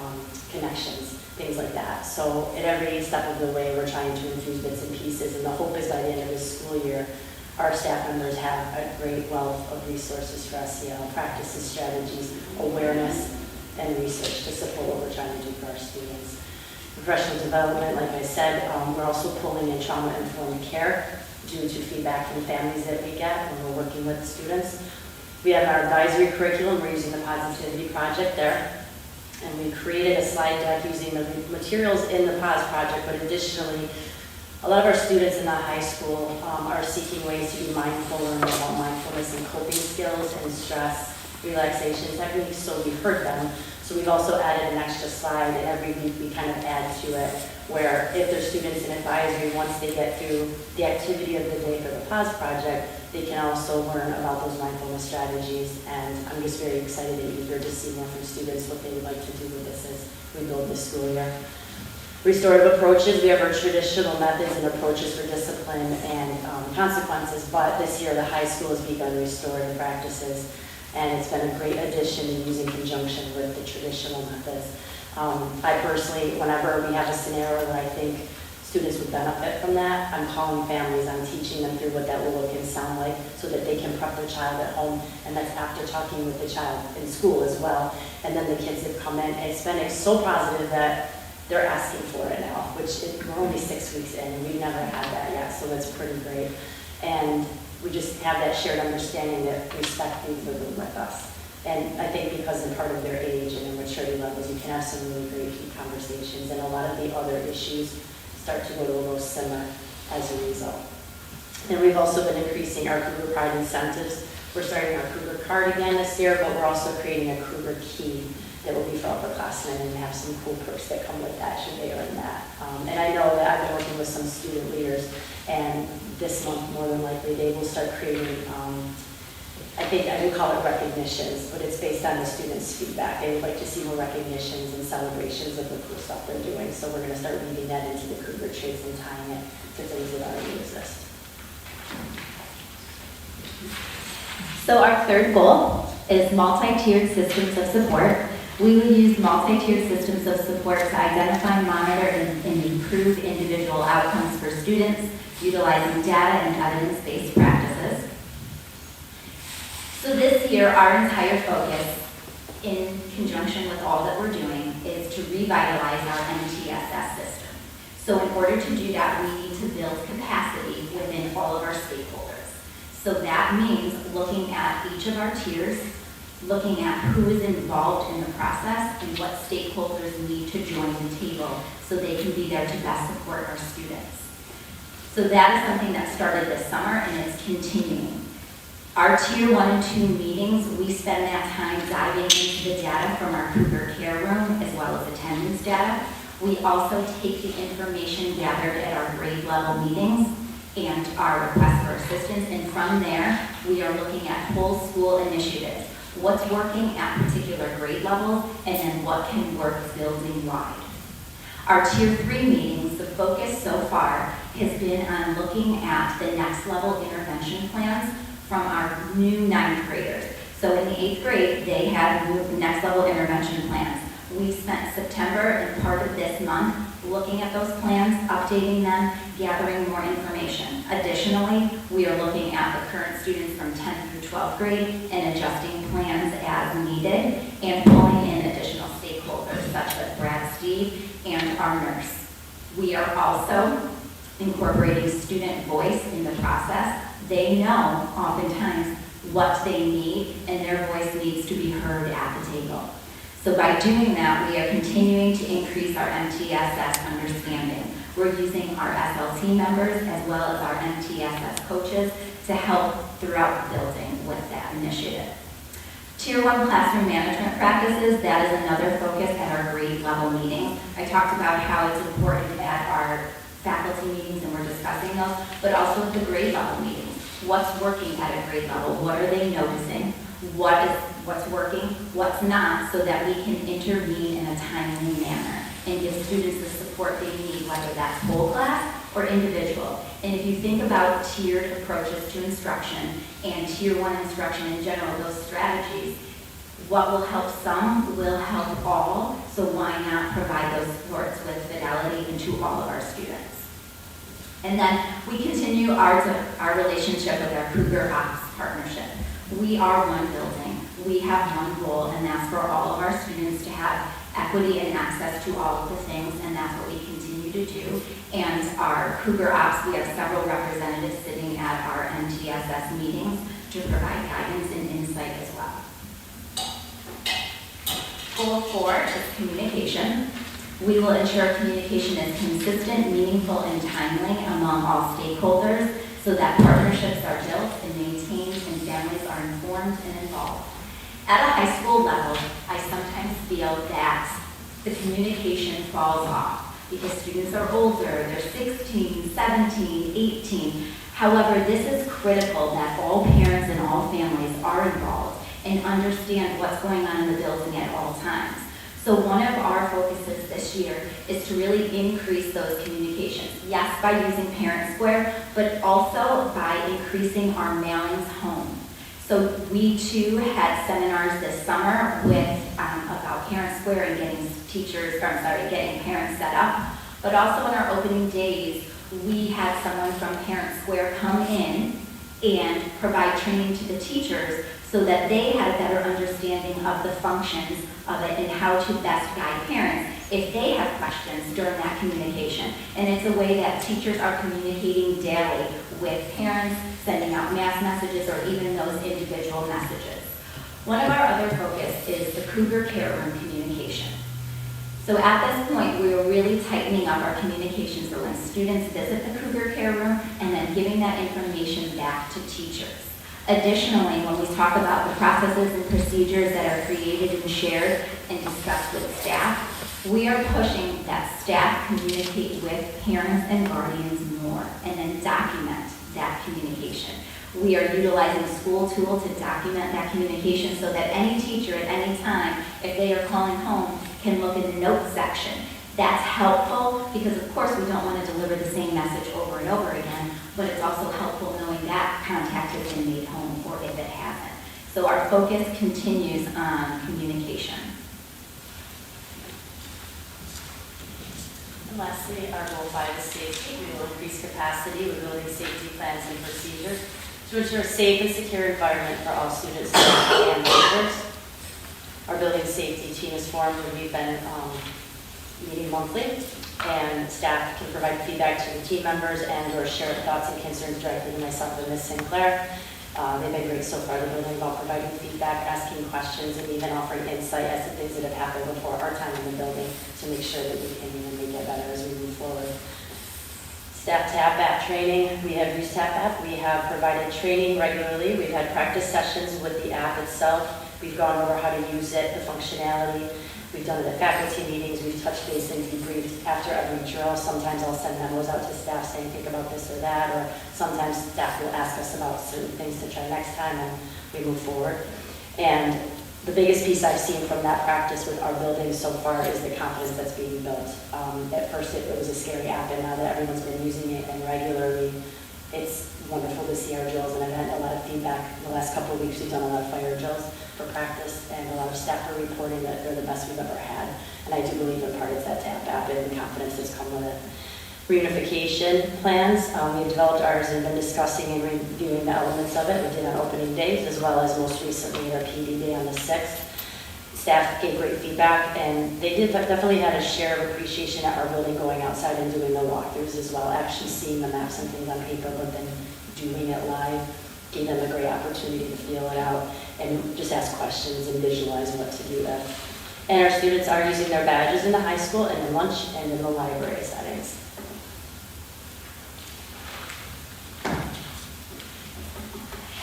connections, things like that. So at every step of the way, we're trying to infuse bits and pieces, and the hope is by the end of this school year, our staff members have a great wealth of resources for SEL, practices, strategies, awareness, and research to support what we're trying to do for our students. Professional development, like I said, we're also pulling in trauma-informed care due to feedback from families that we get when we're working with students. We have our advisory curriculum. We're using the Positivity Project there. And we created a slide deck using the materials in the POS project, but additionally, a lot of our students in the high school are seeking ways to be mindful, learning about mindfulness and coping skills and stress relaxation techniques, so we've heard them. So we've also added an extra slide, and every week we kind of add to it, where if there's students in advisory, once they get through the activity of the day for the POS project, they can also learn about those mindfulness strategies, and I'm just very excited and eager to see more from students what they would like to do with this as we build this school year. Restorative approaches, we have our traditional methods and approaches for discipline and consequences, but this year the high school has begun restorative practices, and it's been a great addition in using conjunction with the traditional methods. I personally, whenever we have a scenario where I think students would benefit from that, I'm calling families, I'm teaching them through what that will look and sound like so that they can prep their child at home, and that's after talking with the child in school as well. And then the kids have come in, and it's been so positive that they're asking for it now, which we're only 6 weeks in, and we've never had that yet, so that's pretty great. And we just have that shared understanding that respect needs to live with us. And I think because of part of their age and their maturity levels, you can have some really great deep conversations, and a lot of the other issues start to go to a little simmer as a result. And we've also been increasing our Cougar Card incentives. We're starting our Cougar Card again this year, but we're also creating a Cougar Key that will be for upperclassmen and have some cool perks that come with that should they earn that. And I know that I've been working with some student leaders, and this month more than likely they will start creating, I think I would call it recognitions, but it's based on the students' feedback. They would like to see more recognitions and celebrations of the cool stuff they're doing, so we're going to start weaving that into the Cougar traits and tying it to things that already exist. So our third goal is multi-tiered systems of support. We will use multi-tiered systems of support to identify, monitor, and improve individual outcomes for students, utilizing data and evidence-based practices. So this year, our entire focus, in conjunction with all that we're doing, is to revitalize our MTSS system. So in order to do that, we need to build capacity within all of our stakeholders. So that means looking at each of our tiers, looking at who is involved in the process and what stakeholders need to join the table so they can be there to best support our students. So that is something that started this summer and it's continuing. Our Tier 1 and 2 meetings, we spend that time diving into the data from our Cougar Care Room as well as attendance data. We also take the information gathered at our grade level meetings and our request for assistance, and from there, we are looking at whole school initiatives. What's working at particular grade levels, and then what can work building-wide. Our Tier 3 meetings, the focus so far has been on looking at the next level intervention plans from our new 9th graders. So in the 8th grade, they had new next level intervention plans. We spent September and part of this month looking at those plans, updating them, gathering more information. Additionally, we are looking at the current students from 10th through 12th grade and adjusting plans as needed and pulling in additional stakeholders such as Brad, Steve, and our nurse. We are also incorporating student voice in the process. They know oftentimes what they need, and their voice needs to be heard at the table. So by doing that, we are continuing to increase our MTSS understanding. We're using our SLT members as well as our MTSS coaches to help throughout the building with that initiative. Tier 1 classroom management practices, that is another focus at our grade level meetings. I talked about how it's important at our faculty meetings, and we're discussing those, but also at the grade level meetings. What's working at a grade level? What are they noticing? What's working, what's not, so that we can intervene in a timely manner and give students the support they need, whether that's whole class or individual. And if you think about tiered approaches to instruction and Tier 1 instruction in general, those strategies, what will help some will help all, so why not provide those supports with fidelity into all of our students? And then we continue our relationship with our Cougar Ops partnership. We are one building. We have one goal, and that's for all of our students to have equity and access to all of the things, and that's what we continue to do. And our Cougar Ops, we have several representatives sitting at our MTSS meetings to provide guidance and insight as well. Goal 4 is communication. We will ensure communication is consistent, meaningful, and timely among all stakeholders so that partnerships are built and maintained and families are informed and involved. At a high school level, I sometimes feel that the communication falls off because students are older, they're 16, 17, 18. However, this is critical that all parents and all families are involved and understand what's going on in the building at all times. So one of our focuses this year is to really increase those communications. Yes, by using Parent Square, but also by increasing our mailings home. So we too had seminars this summer with about Parent Square and getting parents set up. But also in our opening days, we had someone from Parent Square come in and provide training to the teachers so that they had a better understanding of the functions of it and how to best guide parents if they have questions during that communication. And it's a way that teachers are communicating daily with parents, sending out mass messages or even those individual messages. One of our other focus is the Cougar Care Room communication. So at this point, we are really tightening up our communication so when students visit the Cougar Care Room and then giving that information back to teachers. Additionally, when we talk about the processes and procedures that are created and shared and discussed with staff, we are pushing that staff communicate with parents and guardians more and then document that communication. We are utilizing School Tool to document that communication so that any teacher at any time, if they are calling home, can look in the notes section. That's helpful because, of course, we don't want to deliver the same message over and over again, but it's also helpful knowing that contact has been made home or if it hasn't. So our focus continues on communication. And lastly, our goal 5 is safety. We will increase capacity with building safety plans and procedures to ensure a safe and secure environment for all students and visitors. Our building safety team is formed and we've been meeting monthly, and staff can provide feedback to the team members and or share thoughts and concerns directly to myself and Ms. Sinclair. They've been great so far. They're learning about providing feedback, asking questions, and even offering insight as to things that have happened before our time in the building to make sure that we can make it better as we move forward. Staff TAP app training, we have used TAP app, we have provided training regularly, we've had practice sessions with the app itself, we've gone over how to use it, the functionality, we've done it at faculty meetings, we've touched base and debriefed after every drill. Sometimes I'll send memos out to staff saying, think about this or that, or sometimes staff will ask us about certain things to try next time and we move forward. And the biggest piece I've seen from that practice with our building so far is the confidence that's being built. At first it was a scary app, and now that everyone's been using it and regularly, it's wonderful to see our drills, and I've had a lot of feedback. In the last couple of weeks, we've done a lot of fire drills for practice, and a lot of staff are reporting that they're the best we've ever had. And I do believe in part it's that TAP app and the confidence that's come with it. Reunification plans, we've developed ours and been discussing and reviewing the elements of it. We did on opening days, as well as most recently our PD day on the 6th. Staff gave great feedback, and they definitely had a share of appreciation at our building, going outside and doing the walkthroughs as well, actually seeing the maps and things on paper, but then doing it live gave them a great opportunity to feel it out and just ask questions and visualize what to do there. And our students are using their badges in the high school and in lunch and in the library settings.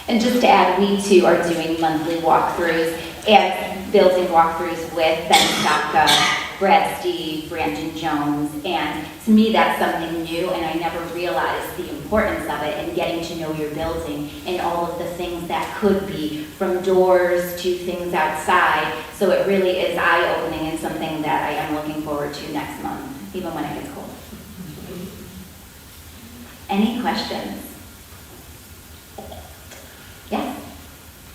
And just to add, we too are doing monthly walkthroughs and building walkthroughs with Ben Stopka, Brad Steve, Brandon Jones, and to me that's something new, and I never realized the importance of it and getting to know your building and all of the things that could be, from doors to things outside. So it really is eye-opening and something that I am looking forward to next month, even when it gets cold. Any questions? Yes?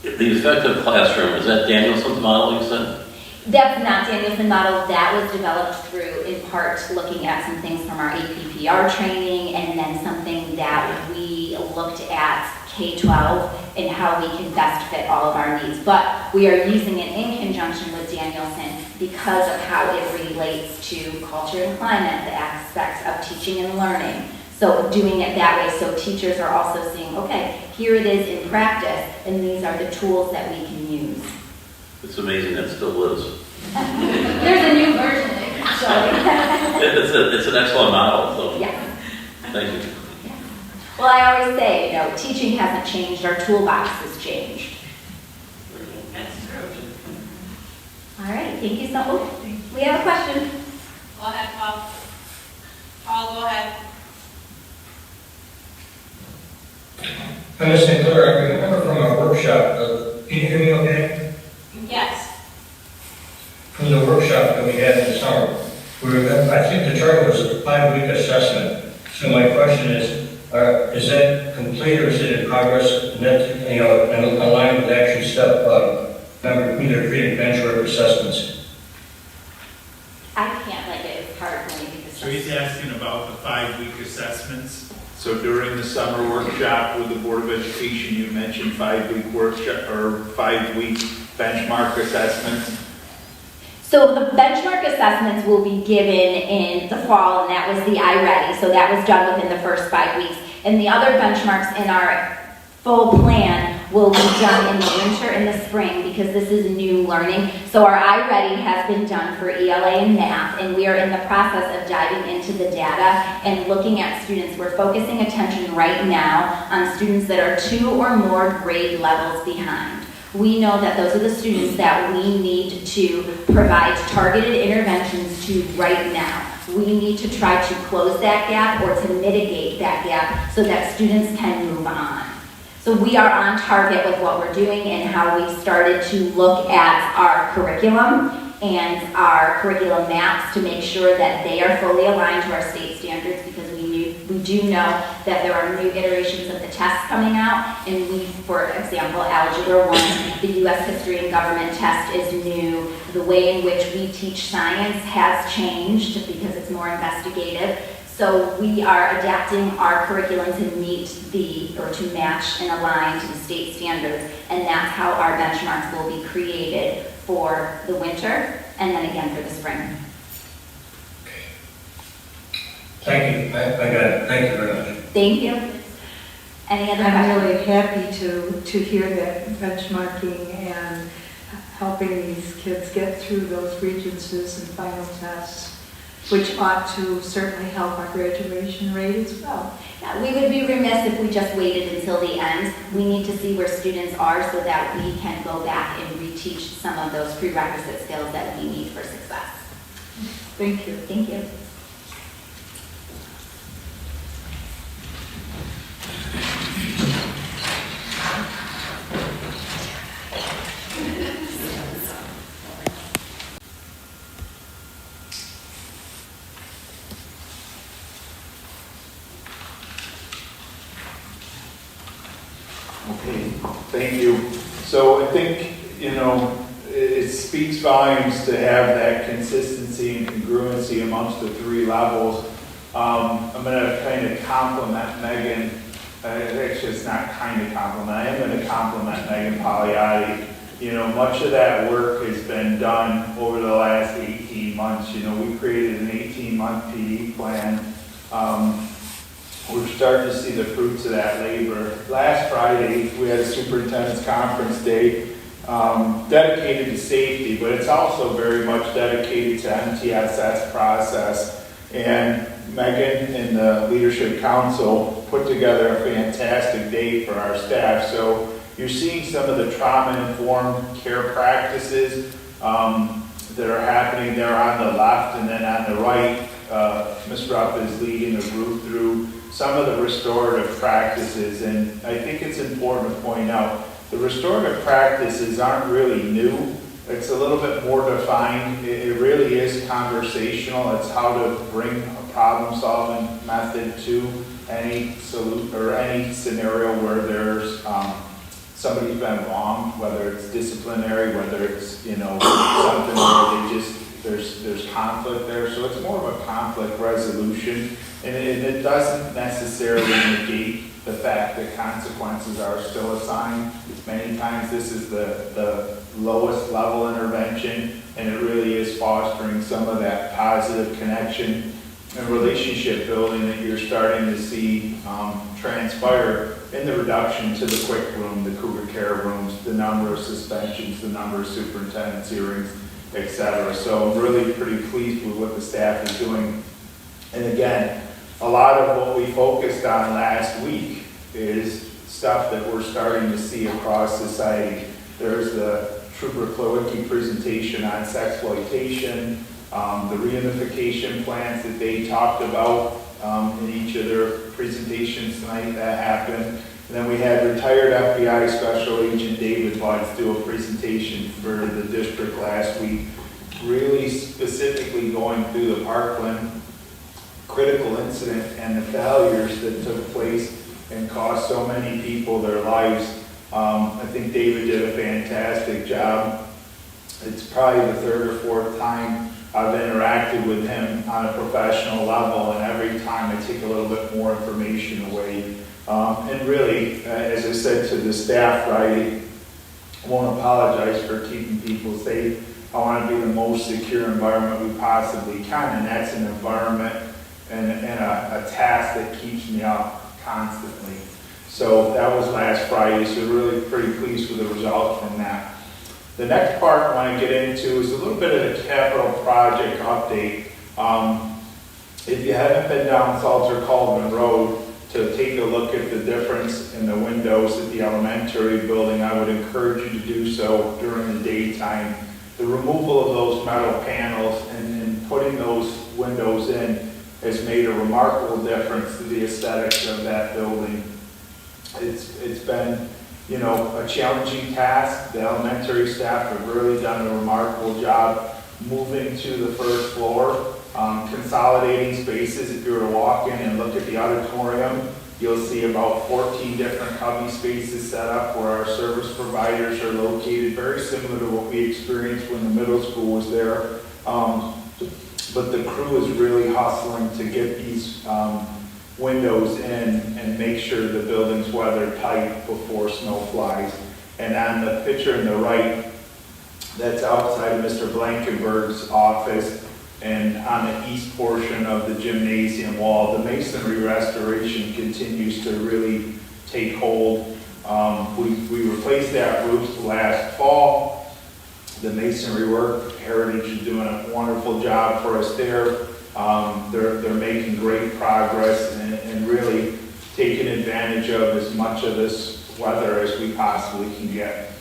The effective classroom, is that Danielson's model you said? That's not Danielson model. That was developed through, in part, looking at some things from our APPR training, and then something that we looked at K-12 and how we can best fit all of our needs. But we are using it in conjunction with Danielson because of how it relates to culture and climate, the aspects of teaching and learning. So doing it that way, so teachers are also seeing, okay, here it is in practice, and these are the tools that we can use. It's amazing that still lives. There's a new version, actually. It's an excellent model, so Yeah. thank you. Well, I always say, teaching hasn't changed, our toolbox has changed. That's true. All right, thank you so much. We have a question. Go ahead, Paul. Paul, go ahead. Hi, Ms. Sinclair, I remember from our workshop, can you hear me okay? Yes. From the workshop that we had in the summer, I think the target was a 5-week assessment. So my question is that complete or is it in progress? And that, and aligned with action step number, either creating benchmark assessments. I can't like it, it's hard for me because. So he's asking about the 5-week assessments. So during the summer workshop with the Board of Education, you mentioned 5-week workshop or 5-week benchmark assessments. So the benchmark assessments will be given in the fall, and that was the iReady. So that was done within the first 5 weeks. And the other benchmarks in our full plan will be done in the winter and the spring because this is new learning. So our iReady has been done for ELA and math, and we are in the process of diving into the data and looking at students. We're focusing attention right now on students that are 2 or more grade levels behind. We know that those are the students that we need to provide targeted interventions to right now. We need to try to close that gap or to mitigate that gap so that students can move on. So we are on target with what we're doing and how we started to look at our curriculum and our curriculum maps to make sure that they are fully aligned to our state standards, because we do know that there are new iterations of the tests coming out, and we, for example, Algebra 1, the U.S. History and Government test is new. The way in which we teach science has changed because it's more investigative. So we are adapting our curriculum to meet to match and align to the state standards, and that's how our benchmarks will be created for the winter and then again for the spring. Thank you. I got it. Thank you very much. Thank you. Any other I'm questions? really happy to hear that benchmarking and helping these kids get through those regencies and final tests. which ought to certainly help our graduation rate as well. Yeah, we would be remiss if we just waited until the end. We need to see where students are so that we can go back and reteach some of those prerequisite skills that we need for success. Thank you. Thank you. Okay, thank you. So I think, it speaks volumes to have that consistency and congruency amongst the three levels. I'm going to kind of compliment Megan. Actually, it's not kind of compliment. I am going to compliment Megan Pagliatti. Much of that work has been done over the last 18 months. We created an 18-month PD plan. We're starting to see the fruits of that labor. Last Friday, we had a superintendent's conference day dedicated to safety, but it's also very much dedicated to MTSS process. And Megan and the Leadership Council put together a fantastic day for our staff. So you're seeing some of the trauma-informed care practices that are happening there on the left, and then on the right, Ms. Rupp is leading a group through some of the restorative practices. And I think it's important to point out, the restorative practices aren't really new. It's a little bit more defined. It really is conversational. It's how to bring a problem-solving method to any scenario where there's somebody's been wronged, whether it's disciplinary, whether it's something where there's conflict there. So it's more of a conflict resolution, and it doesn't necessarily negate the fact that consequences are still assigned. Many times this is the lowest level intervention, and it really is fostering some of that positive connection and relationship building that you're starting to see transpire in the reduction to the quick room, the Cougar care rooms, the number of suspensions, the number of superintendent's hearings, etc. So I'm really pretty pleased with what the staff is doing. And again, a lot of what we focused on last week is stuff that we're starting to see across society. There's the Trooper Klowicki presentation on sexploitation, the reunification plans that they talked about in each of their presentations tonight that happened. And then we had retired FBI Special Agent David Butts do a presentation for the district last week, really specifically going through the Parkland critical incident and the failures that took place and cost so many people their lives. I think David did a fantastic job. It's probably the third or fourth time I've interacted with him on a professional level, and every time I take a little bit more information away. And really, as I said to the staff Friday, I won't apologize for keeping people safe. I want to be the most secure environment we possibly can, and that's an environment and a task that keeps me up constantly. So that was last Friday, so really pretty pleased with the results from that. The next part I want to get into is a little bit of the capital project update. If you haven't been down Salter Calvin Road to take a look at the difference in the windows at the elementary building, I would encourage you to do so during the daytime. The removal of those metal panels and putting those windows in has made a remarkable difference to the aesthetics of that building. It's been, a challenging task. The elementary staff have really done a remarkable job moving to the first floor, consolidating spaces. If you were to walk in and look at the auditorium, you'll see about 14 different cubby spaces set up where our service providers are located, very similar to what we experienced when the middle school was there. But the crew is really hustling to get these windows in and make sure the building's weather tight before snow flies. And on the picture in the right, that's outside of Mr. Blankenberg's office, and on the east portion of the gymnasium wall, the masonry restoration continues to really take hold. We replaced that roof last fall. The masonry work, Heritage is doing a wonderful job for us there. They're making great progress and really taking advantage of as much of this weather as we possibly can get.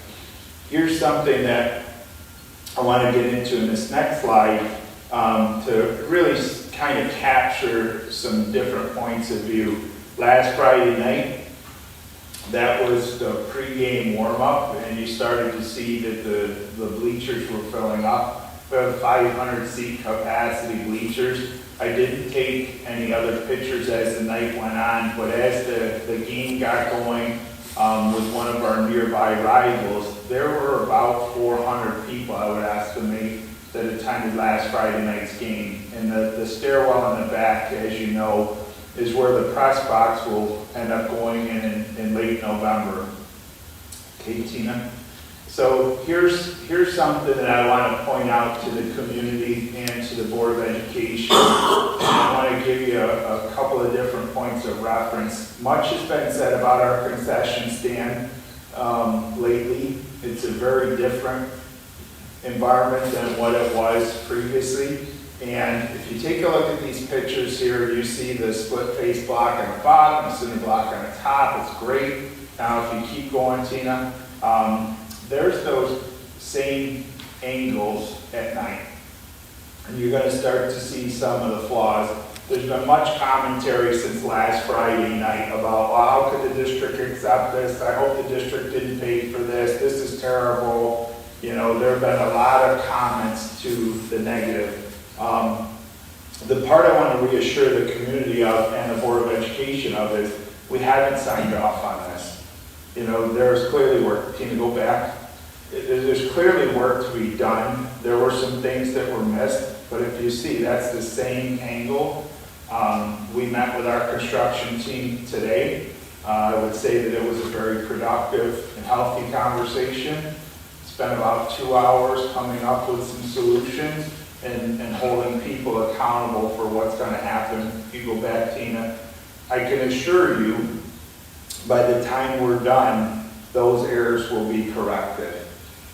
Here's something that I want to get into in this next slide to really kind of capture some different points of view. Last Friday night, that was the pregame warm-up, and you started to see that the bleachers were filling up. We have 500 seat capacity bleachers. I didn't take any other pictures as the night went on, but as the game got going with one of our nearby rivals, there were about 400 people, I would estimate, that attended last Friday night's game. And the stairwell in the back, as you know, is where the press box will end up going in late November. Okay, Tina? So here's something that I want to point out to the community and to the Board of Education. And I want to give you a couple of different points of reference. Much has been said about our concession stand lately. It's a very different environment than what it was previously. And if you take a look at these pictures here, you see the split face block on the bottom, the center block on the top. It's great. Now, if you keep going, Tina, there's those same angles at night. And you're going to start to see some of the flaws. There's been much commentary since last Friday night about, well, how could the district accept this? I hope the district didn't pay for this. This is terrible. You know, there have been a lot of comments to the negative. The part I want to reassure the community of and the Board of Education of is we haven't signed off on this. You know, there's clearly work. Can you go back? There's clearly work to be done. There were some things that were missed, but if you see, that's the same angle. We met with our construction team today. I would say that it was a very productive and healthy conversation. Spent about 2 hours coming up with some solutions and holding people accountable for what's going to happen. If you go back, Tina, I can assure you, by the time we're done, those errors will be corrected.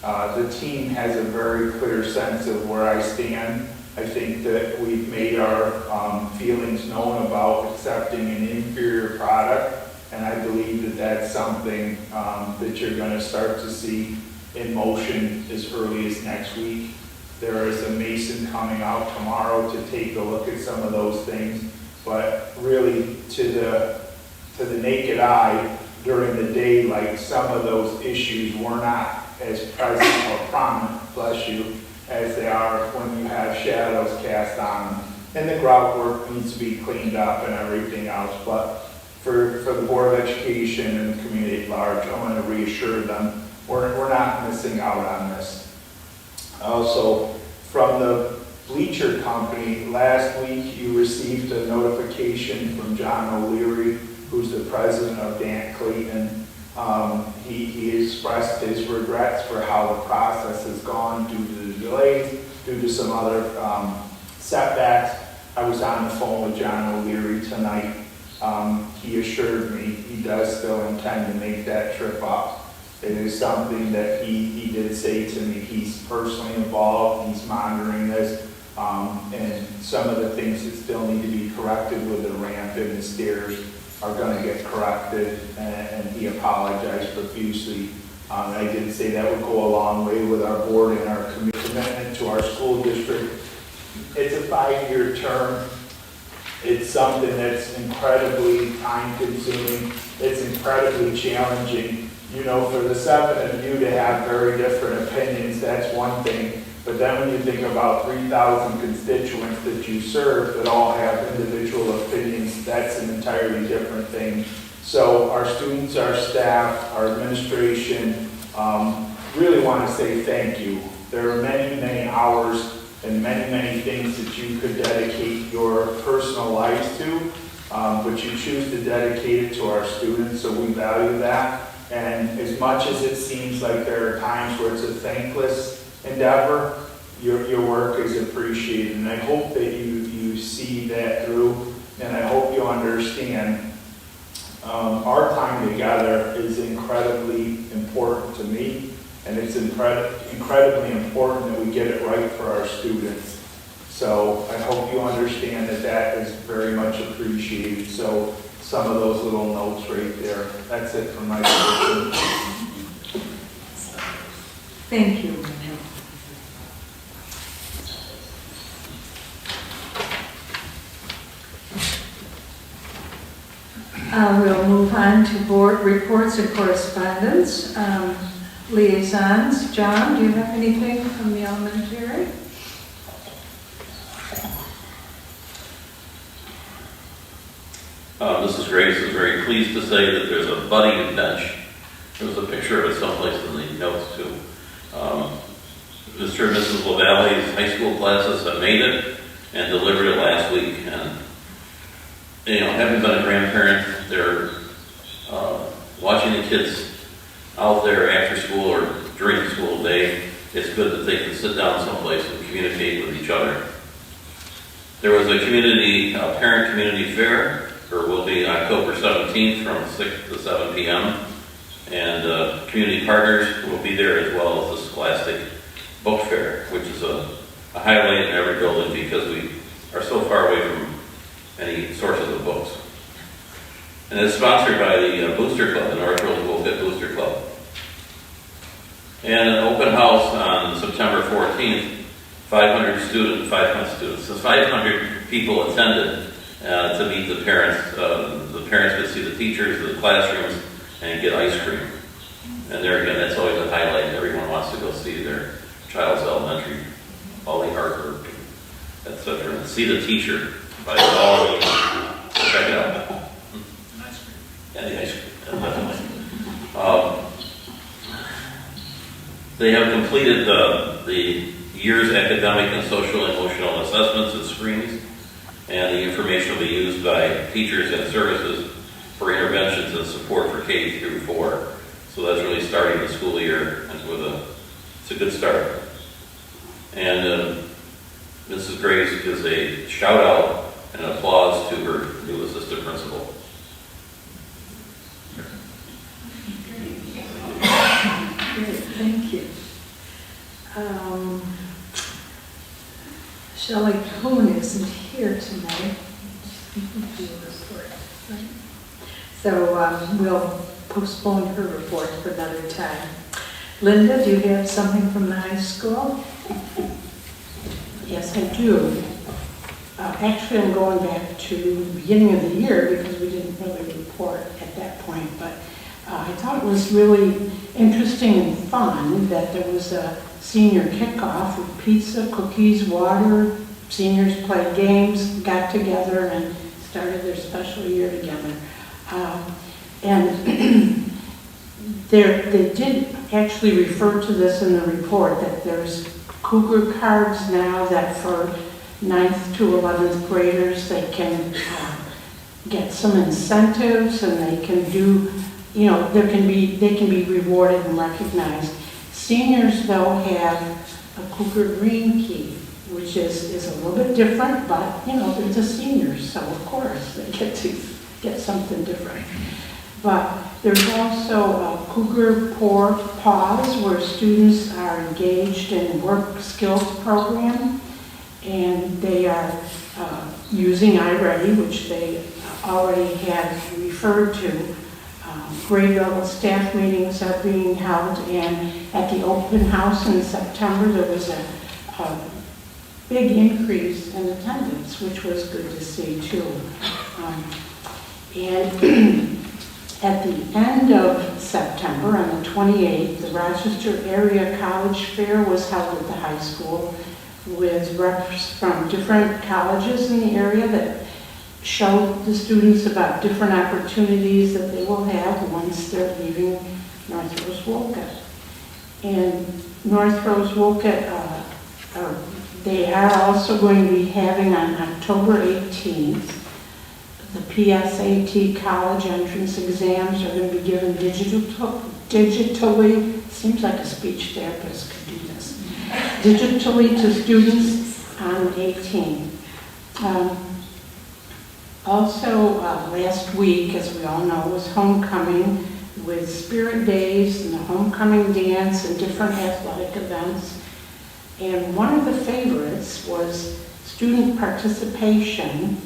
The team has a very clear sense of where I stand. I think that we've made our feelings known about accepting an inferior product, and I believe that that's something that you're going to start to see in motion as early as next week. There is a mason coming out tomorrow to take a look at some of those things, but really to the naked eye during the daylight, some of those issues were not as present or prominent, bless you, as they are when you have shadows cast on them. And the grout work needs to be cleaned up and everything else, but for the Board of Education and the community at large, I want to reassure them we're not missing out on this. Also, from the bleacher company, last week you received a notification from John O'Leary, who's the president of Dan Clayton. He expressed his regrets for how the process has gone due to the delays, due to some other setbacks. I was on the phone with John O'Leary tonight. He assured me he does still intend to make that trip up. It is something that he did say to me. He's personally involved. He's monitoring this. And some of the things that still need to be corrected with the ramp and the stairs are going to get corrected. And he apologized profusely. I did say that would go a long way with our board and our commitment to our school district. It's a 5-year term. It's something that's incredibly time-consuming. It's incredibly challenging. You know, for the 7 of you to have very different opinions, that's one thing. But then when you think about 3,000 constituents that you serve that all have individual opinions, that's an entirely different thing. So our students, our staff, our administration really want to say thank you. There are many, many hours and many, many things that you could dedicate your personal lives to, but you choose to dedicate it to our students, so we value that. And as much as it seems like there are times where it's a thankless endeavor, your work is appreciated. And I hope that you see that through, and I hope you understand our time together is incredibly important to me, and it's incredibly important that we get it right for our students. So I hope you understand that that is very much appreciated. So some of those little notes right there. That's it from my position. Thank you. We'll move on to board reports and correspondence. Liaisons, John, do you have anything from the elementary? Mrs. Grace is very pleased to say that there's a buddy bench. There was a picture of it someplace in the notes too. Mr. and Mrs. LaValle's high school classes have made it and delivered it last week. And you know, having been a grandparent, they're watching the kids out there after school or during the school day. It's good that they can sit down someplace and communicate with each other. There was a parent community fair, or will be October 17th from 6 to 7 p.m. And community partners will be there as well as the Scholastic Book Fair, which is a highlight in every building because we are so far away from any sources of books. And it's sponsored by the Booster Club, the North Rose-Wolcott Booster Club. And an open house on September 14th, 500 people attended to meet the parents. The parents could see the teachers, the classrooms, and get ice cream. And there again, that's always a highlight. Everyone wants to go see their child's elementary, all the artwork, etc. And see the teacher by all means. Check it out. And the ice cream, definitely. They have completed the year's academic and social and emotional assessments and screenings, and the information will be used by teachers and services for interventions and support for K through 4. So that's really starting the school year, and it's a good start. And Mrs. Grace gives a shout out and applause to her new assistant principal. Great, thank you. Shelley Cohn isn't here tonight. So we'll postpone her report for another time. Linda, do you have something from the high school? Yes, I do. Actually, I'm going back to the beginning of the year because we didn't really report at that point, but I thought it was really interesting and fun that there was a senior kickoff with pizza, cookies, water. Seniors played games, got together, and started their special year together. And they did actually refer to this in the report, that there's Cougar cards now that for 9th to 11th graders, they can get some incentives and they can do, you know, they can be rewarded and recognized. Seniors, though, have a Cougar Green key, which is a little bit different, but, you know, they're the seniors, so of course they get to get something different. But there's also a Cougar Pause, where students are engaged in a work skills program, and they are using iReady, which they already had referred to. Grade level staff meetings are being held, and at the open house in September, there was a big increase in attendance, which was good to see too. And at the end of September, on the 28th, the Rochester Area College Fair was held at the high school with reps from different colleges in the area that showed the students about different opportunities that they will have once they're leaving North Rose-Wolcott. And North Rose-Wolcott, they are also going to be having on October 18th, the PSAT college entrance exams are going to be given digitally. Seems like a speech therapist could do this. Digitally to students on 18th. Also, last week, as we all know, was homecoming with spirit days and the homecoming dance and different athletic events. And one of the favorites was student participation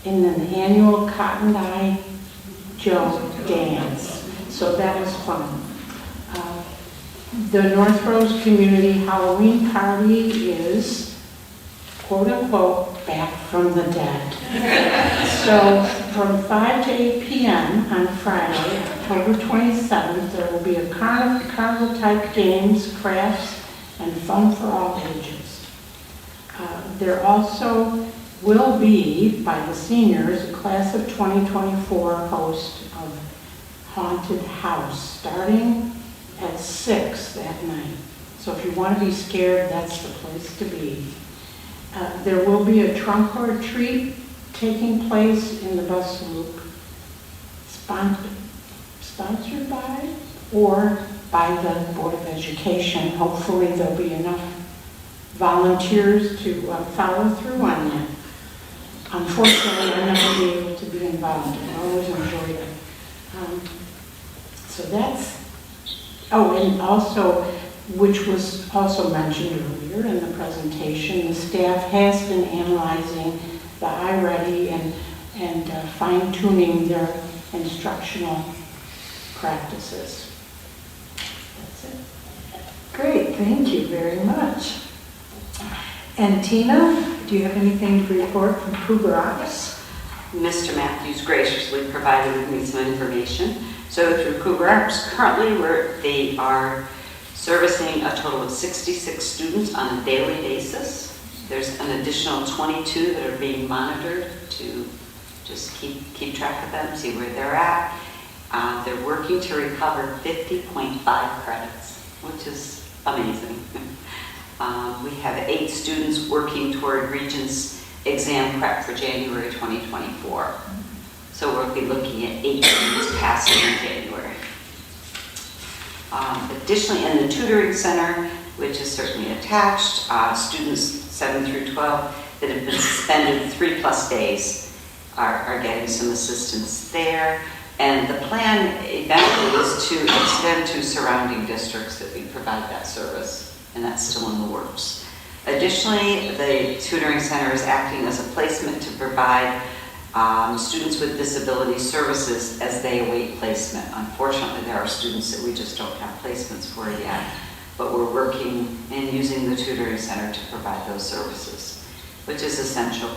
in an annual Cotton Eye Joe dance. So that was fun. The North Rose Community Halloween Party is, quote unquote, back from the dead. So from 5 to 8 p.m. on Friday, October 27th, there will be a carnival type games, crafts, and fun for all ages. There also will be, by the seniors, a class of 2024 host of Haunted House, starting at 6 that night. So if you want to be scared, that's the place to be. There will be a trunk or treat taking place in the bus loop, sponsored by or by the Board of Education. Hopefully there'll be enough volunteers to follow through on that. Unfortunately, I'm not going to be able to be involved. I always enjoyed it. So that's, oh, and also, which was also mentioned earlier in the presentation, the staff has been analyzing the iReady and fine-tuning their instructional practices. That's it. Great, thank you very much. And Tina, do you have anything to report from Cougar Ops? Mr. Matthews graciously provided me some information. So through Cougar Ops, currently they are servicing a total of 66 students on a daily basis. There's an additional 22 that are being monitored to just keep track of them, see where they're at. They're working to recover 50.5 credits, which is amazing. We have 8 students working toward Regents exam prep for January 2024. So we'll be looking at 8 students passing in January. Additionally, in the tutoring center, which is certainly attached, students 7 through 12 that have been suspended 3+ days are getting some assistance there. And the plan eventually is to extend to surrounding districts that we provide that service, and that's still in the works. Additionally, the tutoring center is acting as a placement to provide students with disability services as they await placement. Unfortunately, there are students that we just don't have placements for yet, but we're working and using the tutoring center to provide those services, which is essential.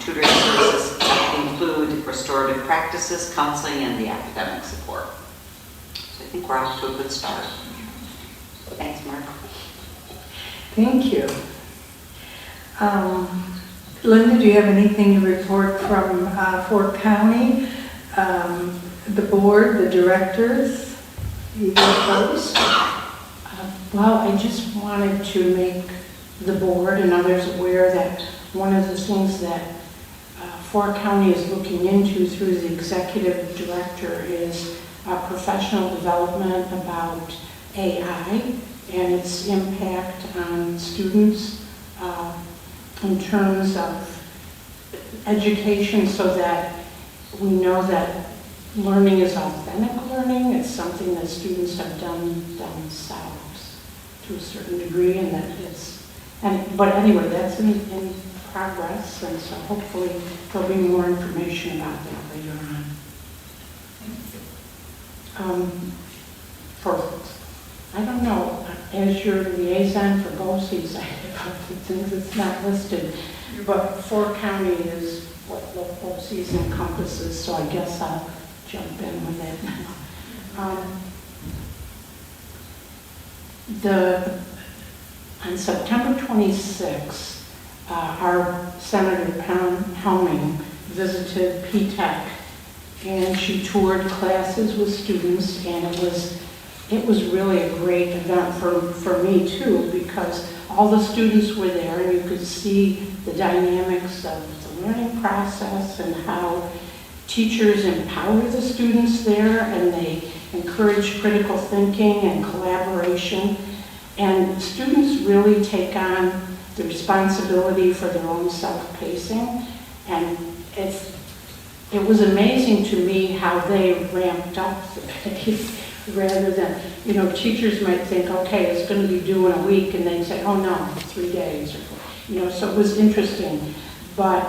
Tutoring services include restorative practices, counseling, and the academic support. So I think we're off to a good start. Thanks, Mark. Thank you. Linda, do you have anything to report from Fort County? The board, the directors, either of those? Well, I just wanted to make the board and others aware that one of the things that Fort County is looking into through the executive director is professional development about AI and its impact on students in terms of education, so that we know that learning is authentic learning. It's something that students have done themselves to a certain degree, and that it's, but anyway, that's in progress, and so hopefully there'll be more information about that later on. I don't know, as your liaison for BOCES, I have things that's not listed, but Fort County is what BOCES encompasses, so I guess I'll jump in with it. On September 26th, our Senator Helming visited P-TECH, and she toured classes with students, and it was really a great event for me too, because all the students were there and you could see the dynamics of the learning process and how teachers empower the students there, and they encourage critical thinking and collaboration. And students really take on the responsibility for their own self-pacing. And it was amazing to me how they ramped up the pace rather than, teachers might think, okay, it's going to be due in a week, and they'd say, oh no, 3 days. so it was interesting. But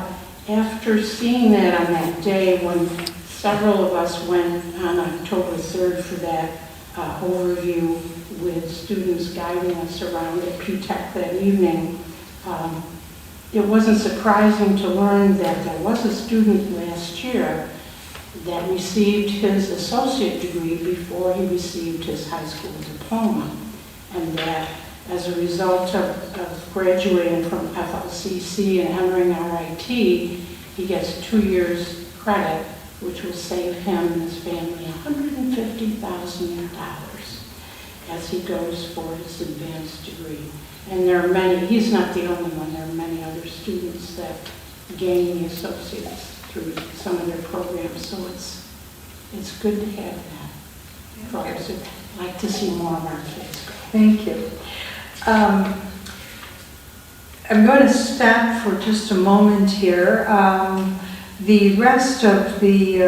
after seeing that on that day, when several of us went on October 3rd for that overview with students guiding us around at P-TECH that evening, it wasn't surprising to learn that there was a student last year that received his associate degree before he received his high school diploma. And that as a result of graduating from FLCC and entering RIT, he gets 2 years credit, which will save him and his family $150,000 as he goes for his advanced degree. And there are many, he's not the only one, there are many other students that gain the associates through some of their programs, so it's good to have that. For us, I'd like to see more of our kids go. Thank you. I'm going to stop for just a moment here. The rest of the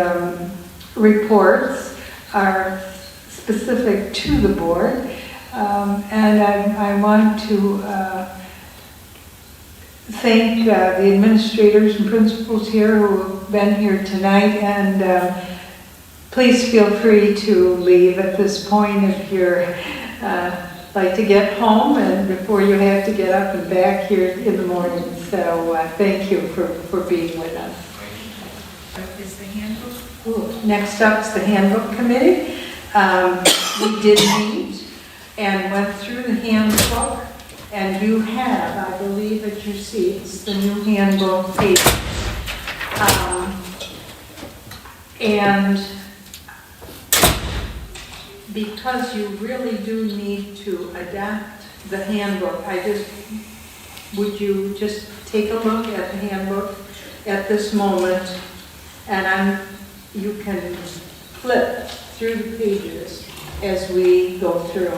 reports are specific to the board, and I want to thank the administrators and principals here who have been here tonight, and please feel free to leave at this point if you're like to get home and before you have to get up and back here in the morning. So thank you for being with us. Is the handbook? Ooh, next up is the handbook committee. We did meet and went through the handbook, and you have, I believe at your seats, the new handbook page. And because you really do need to adapt the handbook, would you just take a look at the handbook at this moment, and you can flip through the pages as we go through.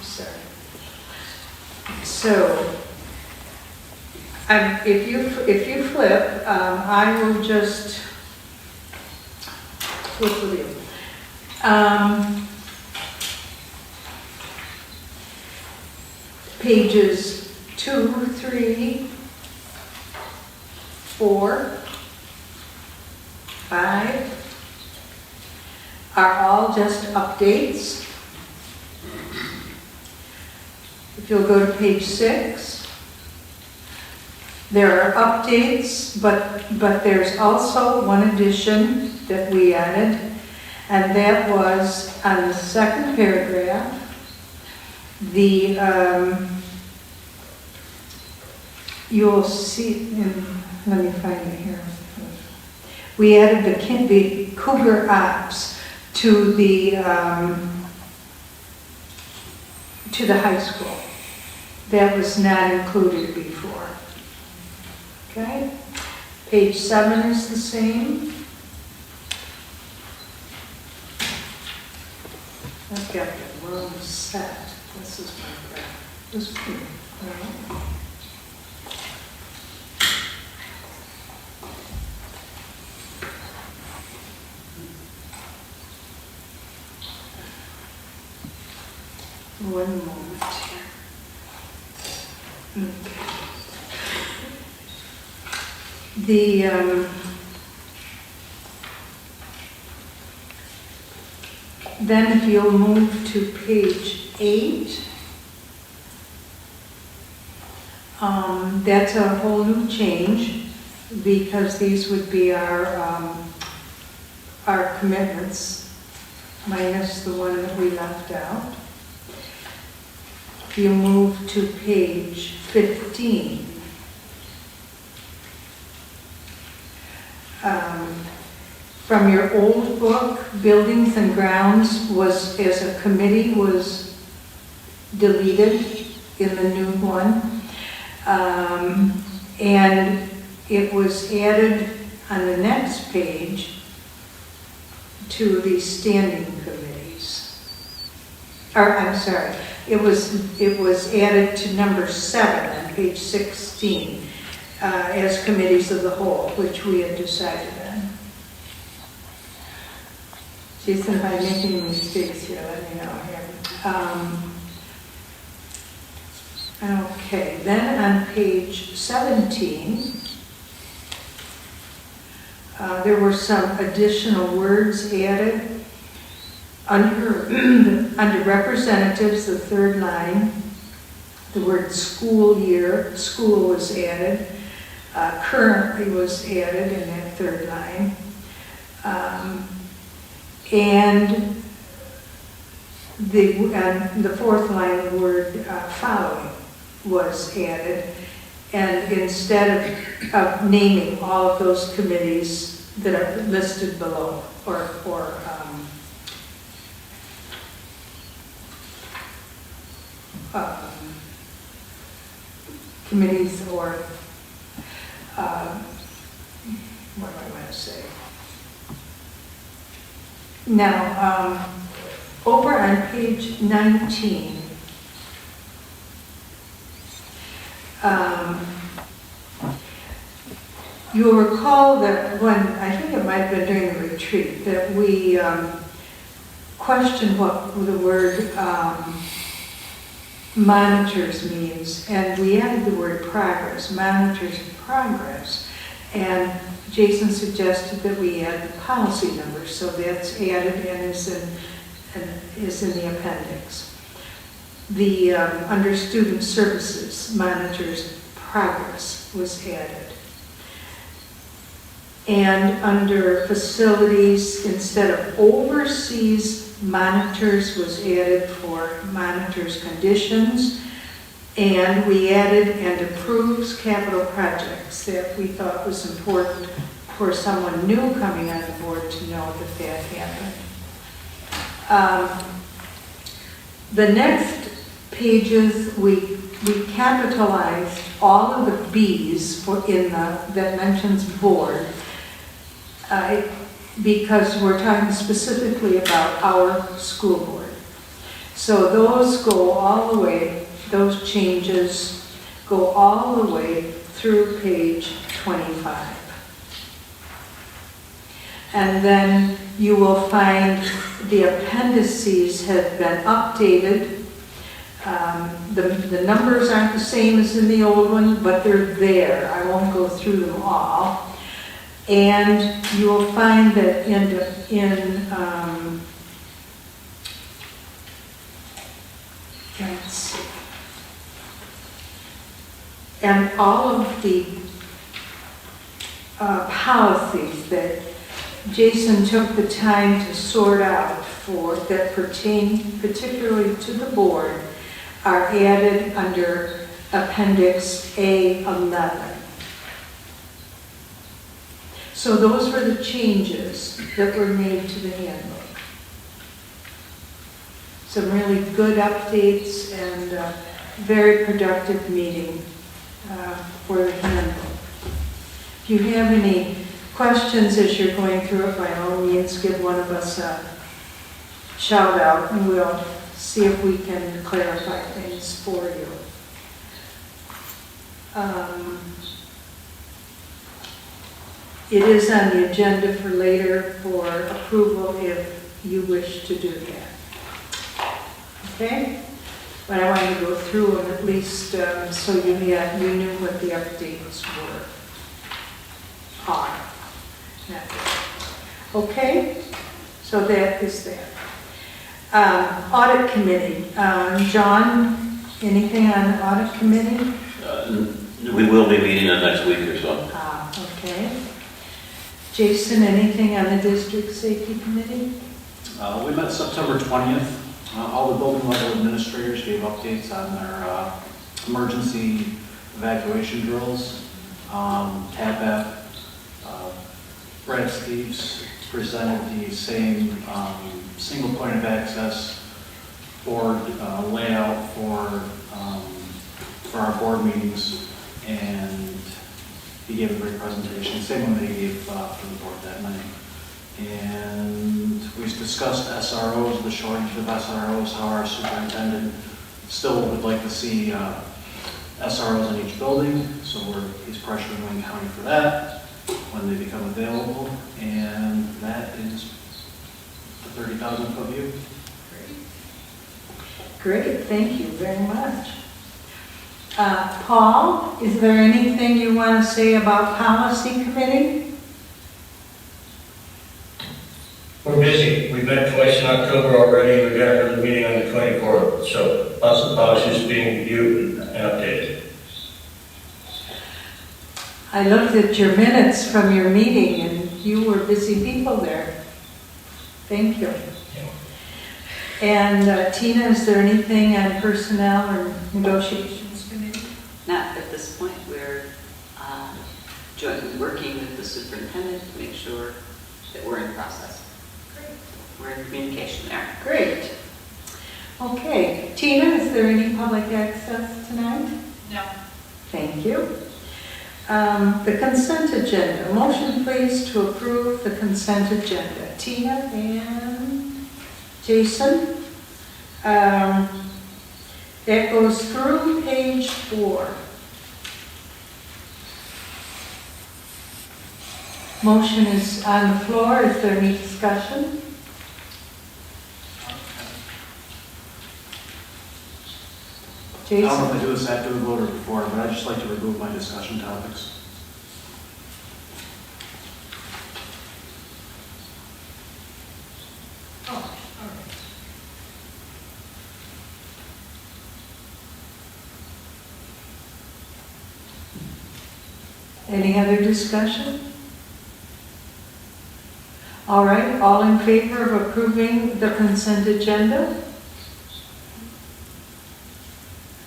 Sorry. So, if you flip, I will just flip with you. Pages 2, 3, 4, 5 are all just updates. If you'll go to page 6, there are updates, but there's also one addition that we added, and that was on the second paragraph. You'll see, let me find it here. We added the Cougar Ops to the high school. That was not included before. Okay? Page 7 is the same. I've got the wrong set. This is my graph. This one. No. One moment here. Okay. Then if you'll move to page 8, that's a whole new change because these would be our commitments minus the one that we left out. If you move to page 15, from your old book, Buildings and Grounds as a committee was deleted in the new one. And it was added on the next page to the standing committees. Or, I'm sorry, it was added to number 7 on page 16 as committees of the whole, which we had decided on. Jason, if I make any mistakes here, let me know here. Okay, then on page 17, there were some additional words added. Under representatives, the third line, the word school year, school was added. Currently was added in that third line. And the fourth line, the word following was added. And instead of naming all of those committees that are listed below, or committees, or what do I want to say? Now, over on page 19, you'll recall that when, I think it might have been during the retreat, that we questioned what the word monitors means, and we added the word progress, monitors progress, and Jason suggested that we add the policy number, so that's added and is in the appendix. The under student services, monitors progress was added. And under facilities, instead of oversees monitors, was added for monitors conditions. And we added and approves capital projects that we thought was important for someone new coming on the board to know that that happened. The next pages, we capitalized all of the B's that mentions board, because we're talking specifically about our school board. So those go all the way, those changes go all the way through page 25. And then you will find the appendices have been updated. The numbers aren't the same as in the old one, but they're there. I won't go through them all. And you will find that let's see. And all of the policies that Jason took the time to sort out that pertain particularly to the board are added under Appendix A11. So those were the changes that were made to the handbook. Some really good updates and very productive meeting for the handbook. If you have any questions as you're going through it, by all means, give one of us a shout out and we'll see if we can clarify things for you. It is on the agenda for later for approval if you wish to do that. Okay? But I wanted to go through them at least so you knew what the updates are. Okay? So that is that. Audit committee. John, anything on the audit committee? We will be meeting the next week or so. Okay. Jason, anything on the district safety committee? We met September 20th. All the building level administrators gave updates on their emergency evacuation drills. TAPAP, Brad Steves presented the same single point of access board layout for our board meetings, and he gave a great presentation, same one that he gave for the board that night. And we've discussed SROs, the shortage of SROs, how our superintendent still would like to see SROs in each building, so he's pressuring Wayne County for that when they become available, and that is 30,000 foot view. Great, thank you very much. Paul, is there anything you want to say about policy committee? We're busy. We met twice in October already. We got another meeting on the 24th. So lots of policies being reviewed and updated. I looked at your minutes from your meeting and you were busy people there. Thank you. And Tina, is there anything on personnel or negotiations committee? Not at this point. We're jointly working with the superintendent to make sure that we're in process. Great. We're in communication there. Great. Okay, Tina, is there any public access tonight? No. Thank you. The consent agenda. Motion please to approve the consent agenda. Tina and Jason. That goes through page 4. Motion is on the floor. Is there any discussion? I don't know Jason? if I do this after the vote or before, but I'd just like to remove my discussion topics. Any other discussion? All right, all in favor of approving the consent agenda?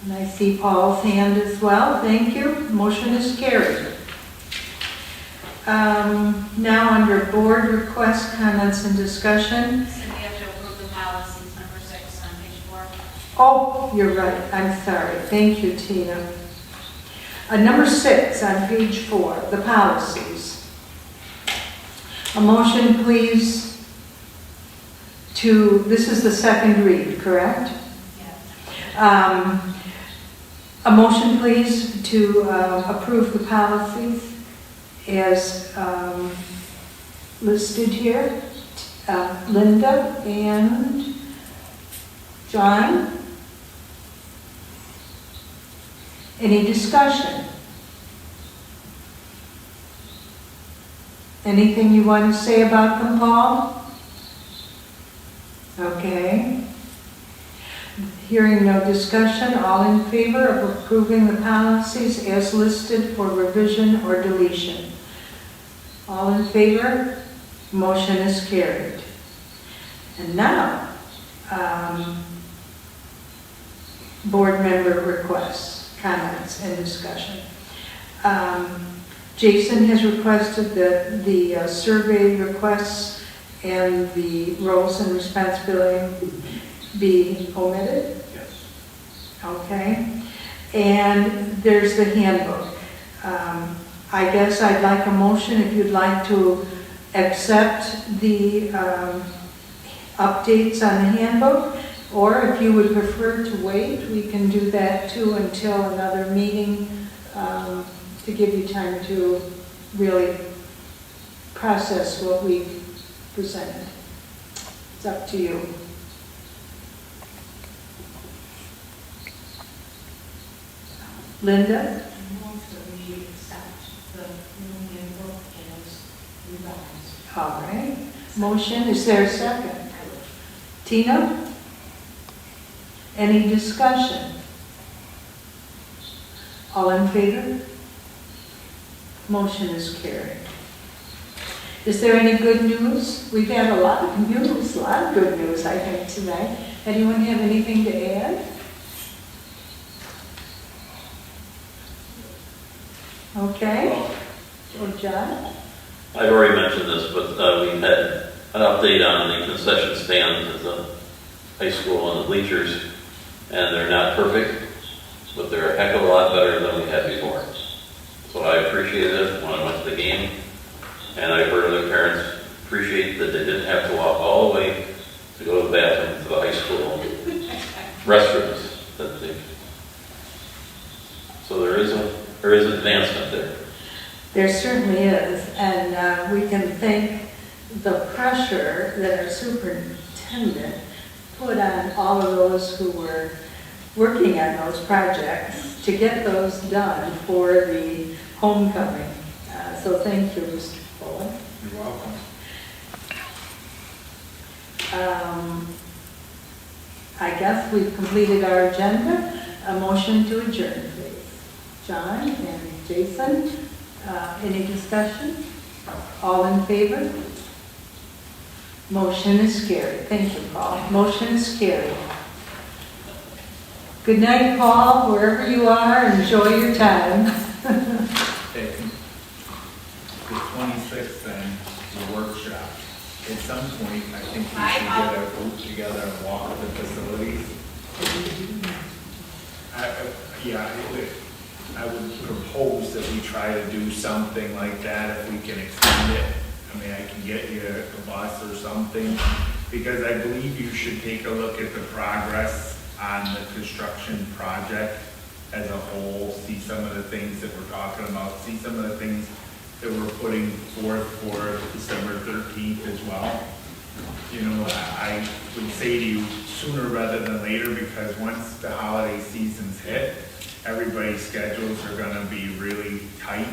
And I see Paul's hand as well. Thank you. Motion is carried. Now under board requests, comments, and discussion. So we have to approve the policies, number 6 on page 4. Oh, you're right. I'm sorry. Thank you, Tina. Number 6 on page 4, the policies. A motion, please, this is the second read, correct? Yes. A motion, please, to approve the policies as listed here. Linda and John. Any discussion? Anything you want to say about them, Paul? Okay. Hearing no discussion, all in favor of approving the policies as listed for revision or deletion? All in favor? Motion is carried. And now, board member requests, comments, and discussion. Jason has requested that the survey requests and the roles and responsibility be omitted. Yes. Okay. And there's the handbook. I guess I'd like a motion if you'd like to accept the updates on the handbook, or if you would prefer to wait, we can do that too until another meeting to give you time to really process what we've presented. It's up to you. Linda? All right. Motion, is there a second? Tina? Any discussion? All in favor? Motion is carried. Is there any good news? We've had a lot of news, a lot of good news, I think, tonight. Anyone have anything to add? Okay. Or John? I've already mentioned this, but we've had an update on the concession stands at the high school and the bleachers, and they're not perfect, but they're a heck of a lot better than we had before. So I appreciated it when I went to the game, and I heard other parents appreciate that they didn't have to walk all the way to go to the bathroom to the high school restrooms. So there is advancement there. There certainly is, and we can thank the pressure that our superintendent put on all of those who were working on those projects to get those done for the homecoming. So thank you, Mr. Fuller. You're welcome. I guess we've completed our agenda. A motion to adjourn, please. John and Jason, any discussion? All in favor? Motion is carried. Thank you, Paul. Motion is carried. Good night, Paul, wherever you are. Enjoy your time. Okay. The 26th then, the workshop. At some point, I think we should get a group together and walk the facilities. I would propose that we try to do something like that if we can extend it. I mean, I can get you a bus or something, because I believe you should take a look at the progress on the construction project as a whole, see some of the things that we're talking about, see some of the things that we're putting forth for December 13th as well. You know, I would say to you sooner rather than later, because once the holiday seasons hit, everybody's schedules are gonna be really tight.